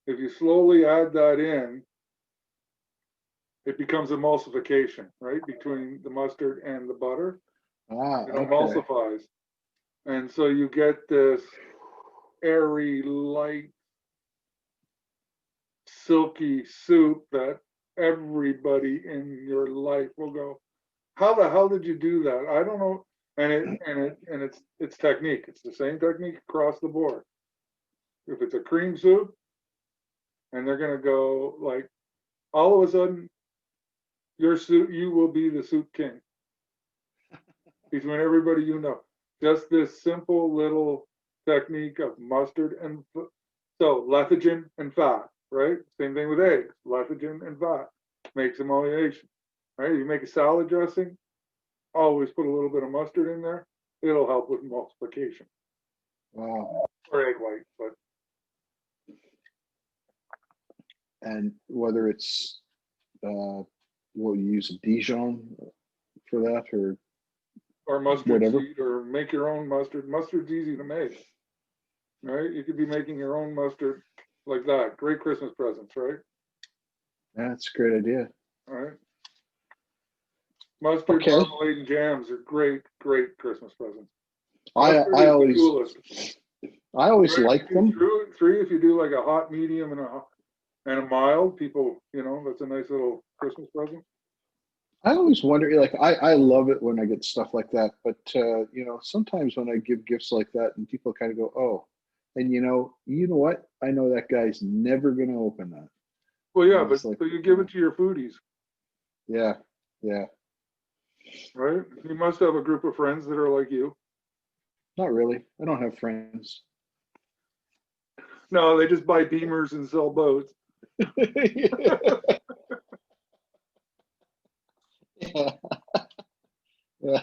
if you slowly add that in, it becomes emulsification, right? Between the mustard and the butter. It emulsifies. And so you get this airy, light, silky soup that everybody in your life will go, how the hell did you do that? I don't know. And it's technique. It's the same technique across the board. If it's a cream soup, and they're gonna go like, all of a sudden, your soup, you will be the soup king between everybody you know. Just this simple little technique of mustard and so lecithin and fat, right? Same thing with eggs, lecithin and fat makes emulsion, right? You make a salad dressing, always put a little bit of mustard in there. It'll help with emulsification. Wow. Or egg white, but. And whether it's, will you use a Dijon for that or mustard whatever? seed, or make your own mustard. Mustard's easy to make. right? You could be making your own mustard like that. Great Christmas presents, right? That's a great idea. All right. Mustard, Okay. marmalade, and jams are great, great Christmas presents. I Mustard I is the always coolest. I always Right, like if you them. do three, if you do like a hot, medium, and a mild, people, that's a nice little Christmas present. I always wonder, like, I love it when I get stuff like that, but sometimes when I give gifts like that, and people kind of go, "Oh," and you know what? I know that guy's never going to open that. Well, yeah, And but it's like, so you give it to your foodies, yeah, yeah, right? You must have a group of friends that are like you. not really. I don't have friends. No, they just buy Beamers and sell boats. Yeah, yeah.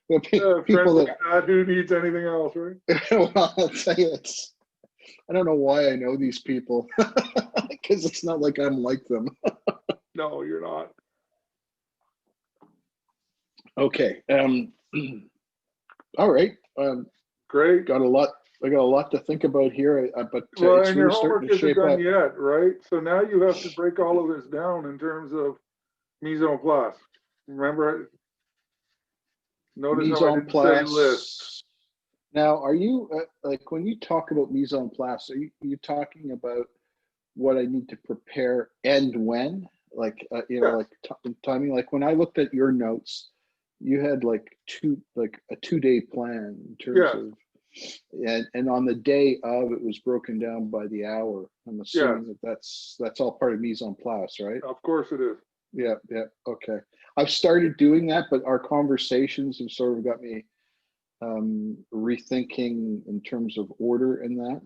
The Friends people like that, that, who needs anything else, right? well, I'll tell you, I don't know why I know these people because it's not like I'm like them. No, you're not. Okay. All right. Great. Got a lot. I got a lot to think about here, but Well, it's and your really starting homework to isn't shape done up. yet, right? So now you have to break all of this down in terms of mise en place. Remember, notice Mise how I en didn't say list. place. Now, are you like when you talk about mise en place? Are you talking about what I need to prepare and when? Like Yes. like timing. Like when I looked at your notes, you had like a 2-day plan in terms Yes. of, and on the day of it was broken down by the hour. I'm Yes. assuming that's all part of mise en place, right? Of course it is. Yeah, yeah, okay. I've started doing that, but our conversations have sort of got me rethinking in terms of order in that.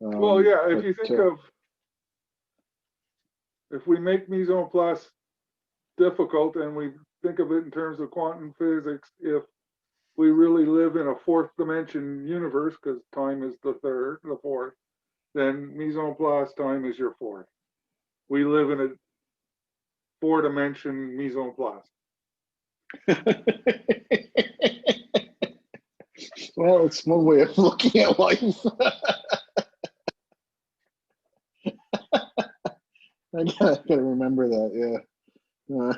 Well, yeah, if But you think of, if we make mise en place difficult and we think of it in terms of quantum physics, if we really live in a fourth dimension universe, because time is the fourth, then mise en place time is your fourth. We live in a 4-dimension mise en place. well, it's one way of looking at life. I gotta remember that. Yeah.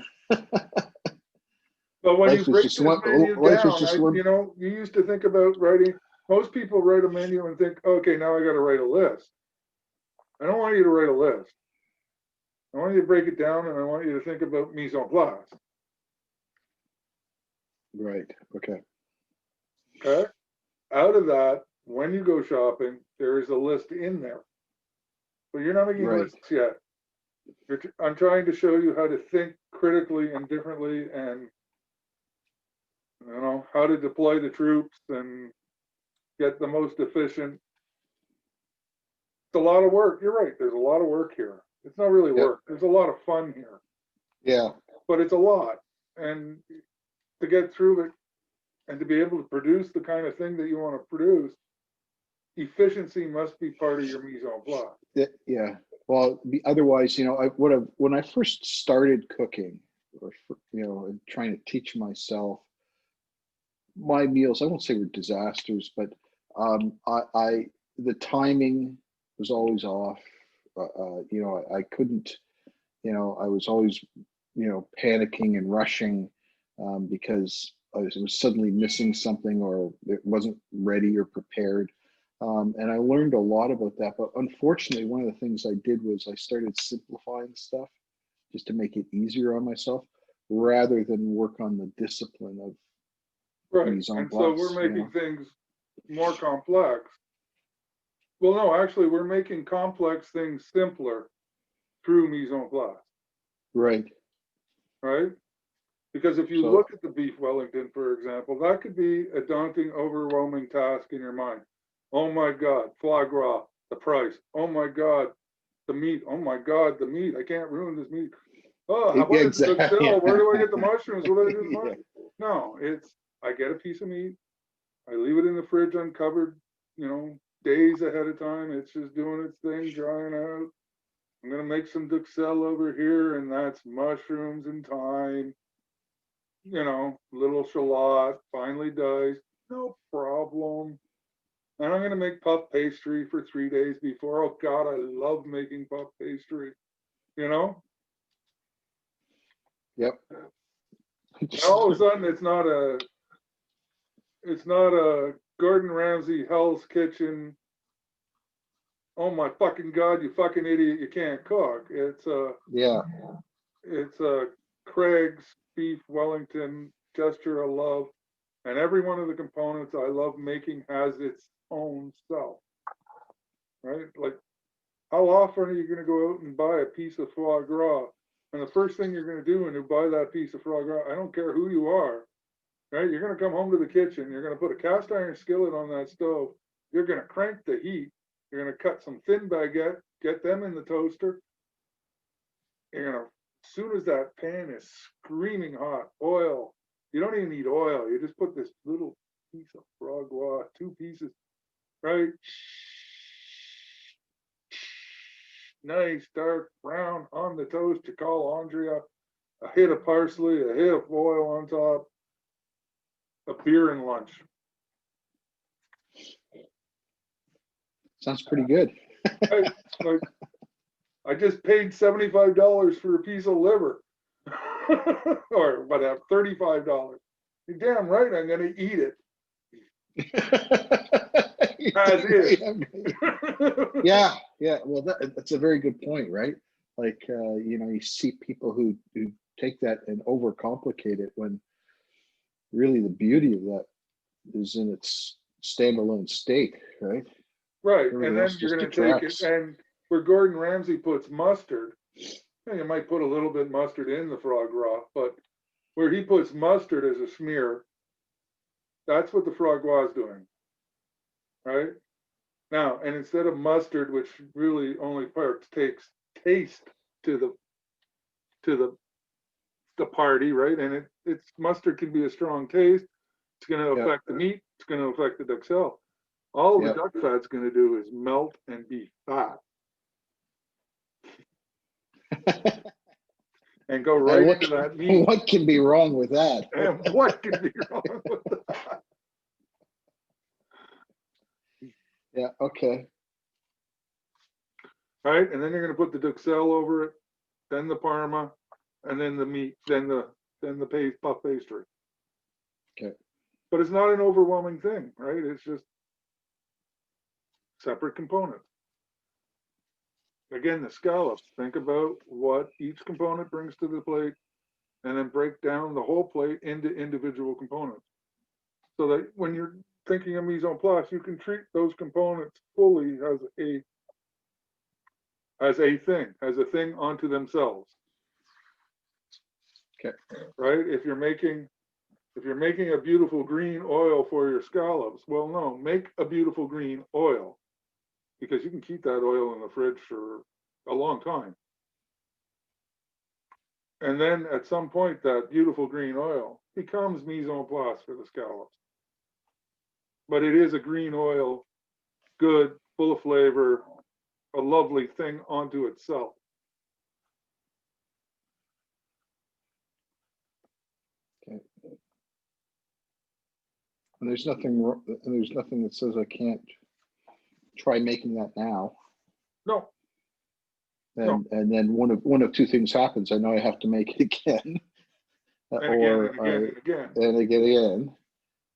But when you Life is break just this one. menu Life is down, just one. you used to think about writing. Most people write a menu and think, okay, now I got to write a list. I don't want you to write a list. I want you to break it down, and I want you to think about mise en place. Right. Okay. Okay. Out of that, when you go shopping, there is a list in there. But you're not making Right. lists yet. I'm trying to show you how to think critically and differently, and how to deploy the troops and get the most efficient. It's a lot of work. You're right. There's a lot of work here. It's not really Yep. work. There's a lot of fun here, Yeah. but it's a lot. And to get through it and to be able to produce the kind of thing that you want to produce, efficiency must be part of your mise en place. Yeah. Well, otherwise, when I first started cooking, or and trying to teach myself, my meals, I won't say were disasters, but the timing was always off. I couldn't. I was always, panicking and rushing because I was suddenly missing something or it wasn't ready or prepared. And I learned a lot about that. But unfortunately, one of the things I did was I started simplifying stuff just to make it easier on myself rather than work on the discipline of Right. mise en And so place. we're making things more complex. Well, no, actually, we're making complex things simpler through mise en place. Right. Right. Because if you So look at the beef Wellington, for example, that could be a daunting, overwhelming task in your mind. Oh my God, foie gras, the price. Oh my God, the meat. Oh my God, the meat. I can't ruin this meat. Oh, how about the exactly. duxelle? Where do I get the mushrooms? What do I do with the Yeah. mushrooms? No, I get a piece of meat. I leave it in the fridge uncovered, days ahead of time. It's just doing its thing, drying out. I'm going to make some duxelle over here, and that's mushrooms and thyme, little shallot, finely diced, no problem. And I'm going to make puff pastry for 3 days before. Oh God, I love making puff pastry, you know? Yep. And all of a sudden it's not a Gordon Ramsay Hell's Kitchen. Oh my fucking God, you fucking idiot, you can't cook. Yeah. It's a Craig's Beef Wellington Gesture of Love. And every one of the components I love making has its own self, right? Like, how often are you going to go out and buy a piece of foie gras? And the first thing you're going to do when you buy that piece of foie gras, I don't care who you are, right? You're going to come home to the kitchen. You're going to put a cast iron skillet on that stove. You're going to crank the heat. You're going to cut some thin baguette, get them in the toaster. You're going to, as soon as that pan is screaming hot, oil. You don't even need oil. You just put this little piece of foie gras, 2 pieces, right? Nice dark brown on the toast. You call Andrea, a hit of parsley, a hit of oil on top, a beer and lunch. Sounds pretty good. Like, I just paid $75 for a piece of liver. Or whatever, $35. You're damn right I'm gonna eat it. As is. Yeah, yeah. Well, that's a very good point, right? Like, you know, you see people who take that and overcomplicate it when really the beauty of that is in its standalone state, right? Right, Everything and then else you're just gonna take detracts. it, and where Gordon Ramsay puts mustard, you might put a little bit mustard in the foie gras, but where he puts mustard as a smear, that's what the foie gras is doing, right? Now, and instead of mustard, which really only takes taste to the party, right? And it's mustard can be a strong taste. It's going to affect the meat. It's going to affect the duxelle. All the duck fat's going to do is melt and be fat. And go right into that meat. What can be wrong with that? And what can be wrong with that? Yeah, okay. All right, and then you're going to put the duxelle over it, then the parma, and then the meat, then the puff pastry. Okay. But it's not an overwhelming thing, right? It's just separate components. Again, the scallops, think about what each component brings to the plate and then break down the whole plate into individual components. So that when you're thinking of mise en place, you can treat those components fully as a thing unto themselves. Okay. Right? If you're making a beautiful green oil for your scallops, well, no, make a beautiful green oil, because you can keep that oil in the fridge for a long time. And then at some point, that beautiful green oil becomes mise en place for the scallops. But it is a green oil, good, full of flavor, a lovely thing unto itself. Okay. And there's nothing that says I can't try making that now. No. And then one of 2 things happens. I know I have to make it again, And again,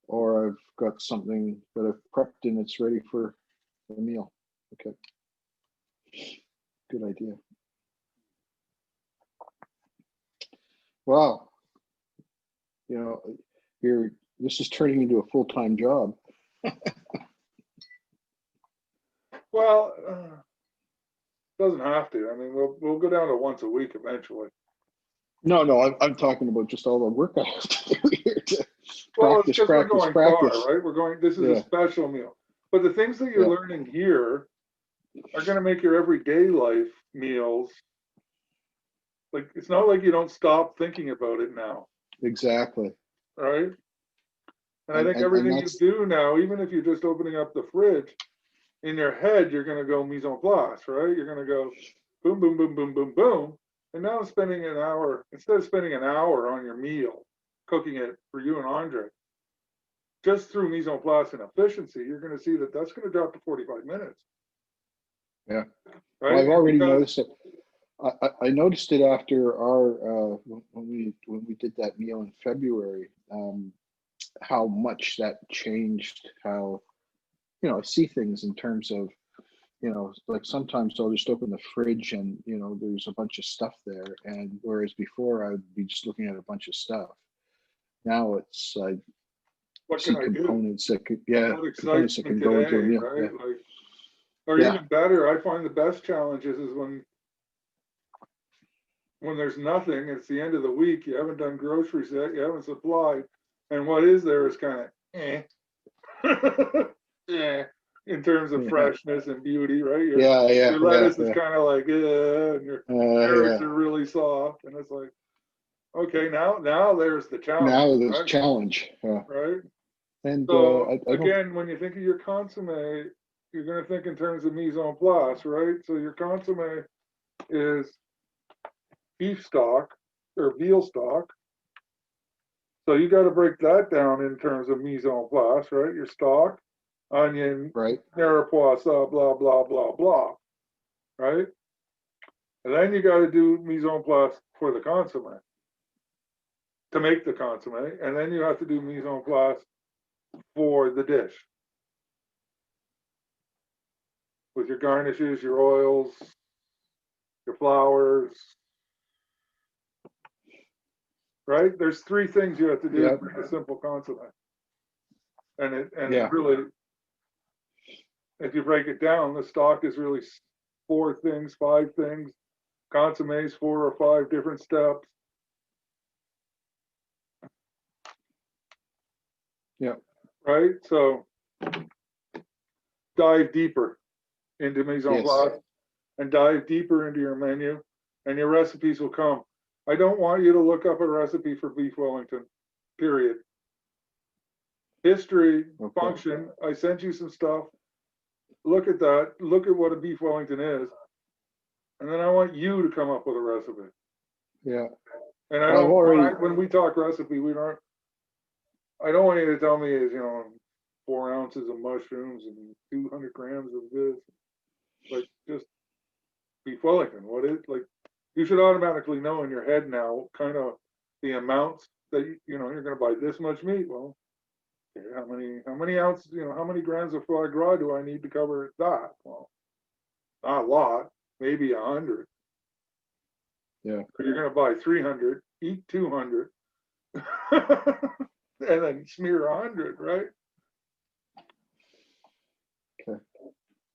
or I've got something that I've prepped and it's ready for the meal. Okay, good idea. Wow, you know, this is turning into a full-time job. Well, doesn't have to. I mean, we'll go down to once a week eventually. No, I'm talking about just all the work I have to do here to practice. We're going far, right? We're going. This is a special meal, but the things that you're learning here are going to make your everyday life meals. Like, it's not like you don't stop thinking about it now. Exactly. Right. And I think everything you do now, even if you're just opening up the fridge, in your head, you're going to go mise en place, right? You're going to go boom, boom, boom, boom, boom, boom. And now spending an hour, instead of spending an hour on your meal, cooking it for you and Andre, just through mise en place and efficiency, you're going to see that that's going to drop to 45 minutes. Yeah. Right. Well, I've already Because, noticed it. I noticed it after our when we did that meal in February, how much that changed how, you know, I see things in terms of, you know, like sometimes I'll just open the fridge and, you know, there's a bunch of stuff there. And whereas before I'd be just looking at a bunch of stuff. Now it's I what see can I do? components that could, yeah, What components excites that me can go into a today, meal. right? Yeah. Like, or Yeah. even better, I find the best challenges is when there's nothing, it's the end of the week, you haven't done groceries yet, you haven't supplied, and what is there is kind of yeah, in terms of Yeah. freshness and beauty, right? Yeah. Your lettuce is kind of like, and your carrots Yeah. are really soft, and it's like, okay, now there's the challenge, Now there's right? challenge. Right. And So I don't. again, when you think of your consomme, you're going to think in terms of mise en place, right? So your consomme is beef stock or veal stock. So you got to break that down in terms of mise en place, right? Your stock, onion, Right. mariposa, blah, blah, blah, blah, right? And then you got to do mise en place for the consomme to make the consomme. And then you have to do mise en place for the dish with your garnishes, your oils, your flowers, right? There's three things you have to do Yep. to make a simple consomme. And it Yeah. really, if you break it down, the stock is really 4 things, 5 things. Consommes 4 or 5 different steps. Yeah. Right. So dive deeper into mise en place and dive deeper into your menu, and your recipes will come. I don't want you to look up a recipe for beef Wellington, period. History, function. I sent you some stuff. Look at that. Look at what a beef Wellington is. And then I want you to come up with a recipe. Yeah. And I don't, when we talk recipe, I don't want you to tell me is, 4 ounces of mushrooms and 200 grams of this. Like, just beef Wellington. What is, like, you should automatically know in your head now kind of the amounts that, you're going to buy this much meat. Well, okay, how many ounces, how many grams of foie gras do I need to cover that? Well, not a lot, maybe 100. Yeah. But you're going to buy 300, eat 200, and then smear 100, right? Okay.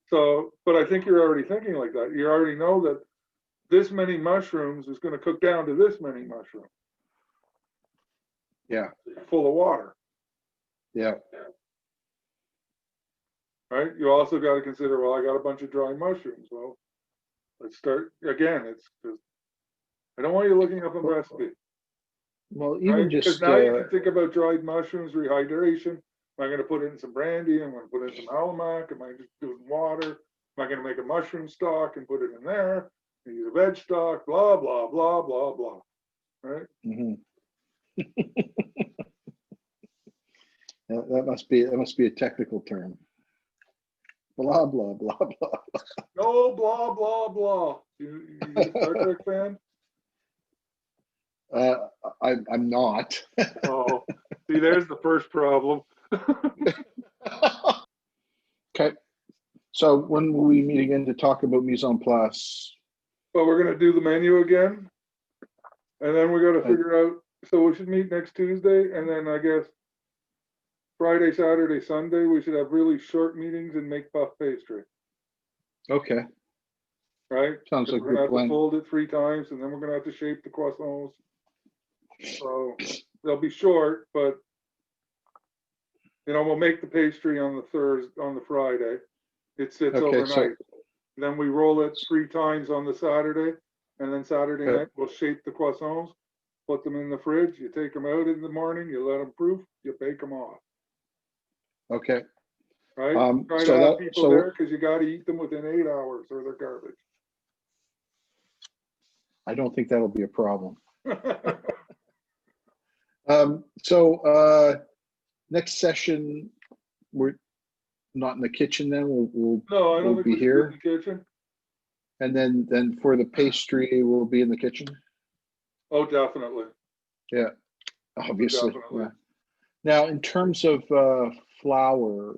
So, but I think you're already thinking like that. You already know that this many mushrooms is going to cook down to this many mushrooms. Yeah. Full of water. Yeah. Right. You also got to consider, well, I got a bunch of dry mushrooms. Well, let's start again. It's just, I don't want you looking up a recipe. Well, even right? just Because now you can think about dried mushrooms, rehydration. Am I going to put in some brandy? Am I going to put in some alamac? Am I just doing water? Am I going to make a mushroom stock and put it in there? And use a veg stock, blah, blah, blah, blah, blah. Right? Mm-hmm. that must be a technical term. Blah blah blah blah. No, blah, blah, blah. You a Star Trek fan? I'm not. Oh, see, there's the first problem. Okay. So when will we meet again to talk about mise en place? But we're going to do the menu again. And then we got to figure out. So we should meet next Tuesday. And then I guess Friday, Saturday, Sunday, we should have really short meetings and make puff pastry. Okay. Right? Sounds like we're going to a have plan. to fold it 3 times, and then we're going to have to shape the croissants. So they'll be short, but we'll make the pastry on the Friday. It sits overnight. So then we roll it 3 times on the Saturday, and then Saturday night we'll shape the croissants, put them in the fridge. You take them out in the morning, you let them proof, you bake them off. Okay. Right? Try to have people there because you got to eat them within 8 hours or they're garbage. I don't think that'll be a problem. next session, we're not in the kitchen then, we'll No, I don't think be we can do it here. in the kitchen. And then for the pastry, we'll be in the kitchen. Oh, definitely. Yeah, obviously. Definitely. Yeah. Now, in terms of flour,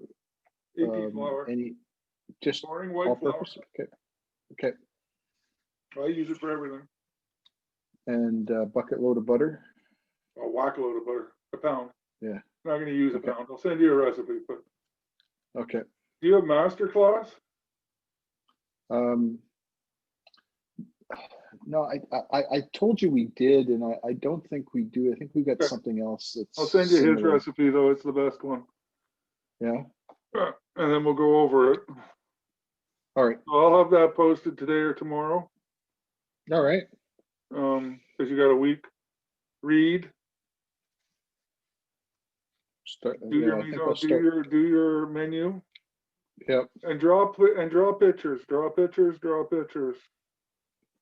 AP flour. any just Morning white flour. all-purpose? Okay. Okay. I use it for everything. And bucket load of butter. A whack load of butter, a pound. Yeah. Not going to use Okay. a pound. I'll send you a recipe. But Okay. do you have master class? No, I told you we did, and I don't think we do. I think we got Okay. something else that's I'll send you his similar. recipe though. It's the best one. Yeah. And then we'll go over it. All right. So I'll have that posted today or tomorrow. All right. Because you got a week. Read. Do Yeah, your I think I'll start. do your menu. Yep. And draw pictures. Draw pictures. Draw pictures.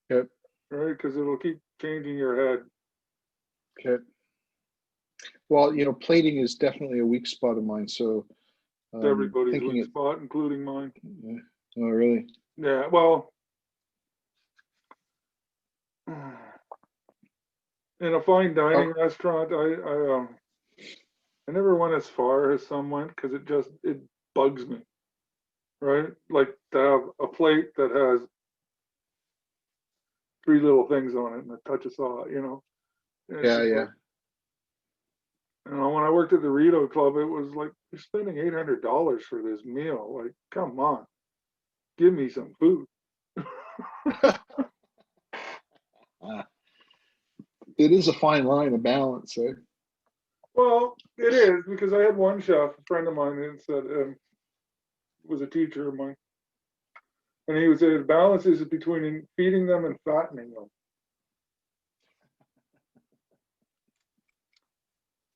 Yep. Right, because it'll keep changing your head. Okay. Well, plating is definitely a weak spot of mine. So It's everybody's thinking weak spot, including mine. Yeah. Oh, really? Yeah. Well, in a fine dining restaurant, I never went as far as some went because it bugs me. Right? Like to have a plate that has 3 little things on it and a touch of salt, And it's Yeah. just Yeah. like, when I worked at the Rito Club, it was like, you're spending $800 for this meal. Like, come on, give me some food. It is a fine line of balance, eh? Well, it is, because I had one chef, a friend of mine, that said, was a teacher of mine, and he would say the balance is between feeding them and fattening them.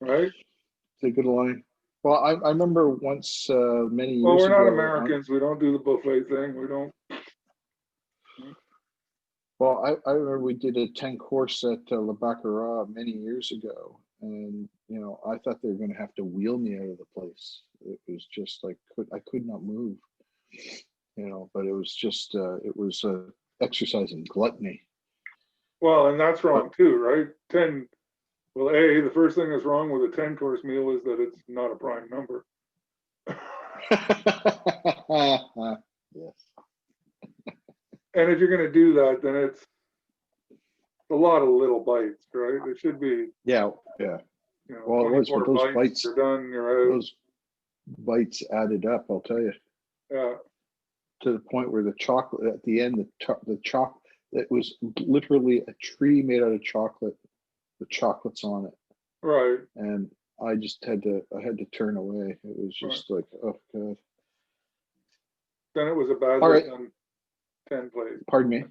Right? It's a good line. Well, I remember once many years Well, we're not ago. Americans. We don't do the buffet thing. We don't. Well, I remember we did a 10-course at Le Baccarat many years ago, and I thought they were going to have to wheel me out of the place. It was just like I could not move, but it was just it was exercise in gluttony. Well, and that's wrong too, right? Well, the first thing that's wrong with a 10-course meal is that it's not a prime number. Yes. And if you're going to do that, then it's a lot of little bites, right? It should be. Yeah. Well, it was, but those bites, you're done, you're out. those bites added up, I'll tell you. Yeah. To the point where the chocolate at the end, the chocolate, it was literally a tree made out of chocolate. The chocolate's on it. Right. And I had to turn away. It was just like, oh God. Then it was a bad 10 plate. Pardon me?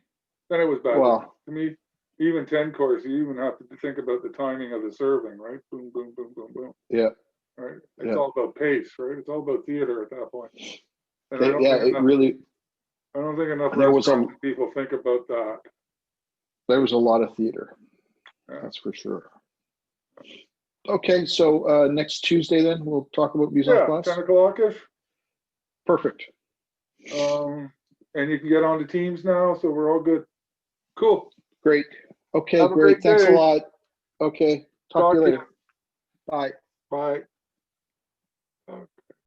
Then it was bad. Well, to me, even 10-course, you even have to think about the timing of the serving, right? Boom, boom, boom, boom, boom. Yeah. Right. It's all about pace, right? It's all about theater at that point. And I don't think enough restaurant people think about that. There was a lot of theater. Yeah. That's for sure. Okay, so next Tuesday then we'll talk about Mise en Place. 10 o'clock-ish. Perfect. And you can get on to Teams now, so we're all good. Cool. Great. Okay, Have a great. Thanks day. a lot. Okay. Talk to you later. Bye. Bye.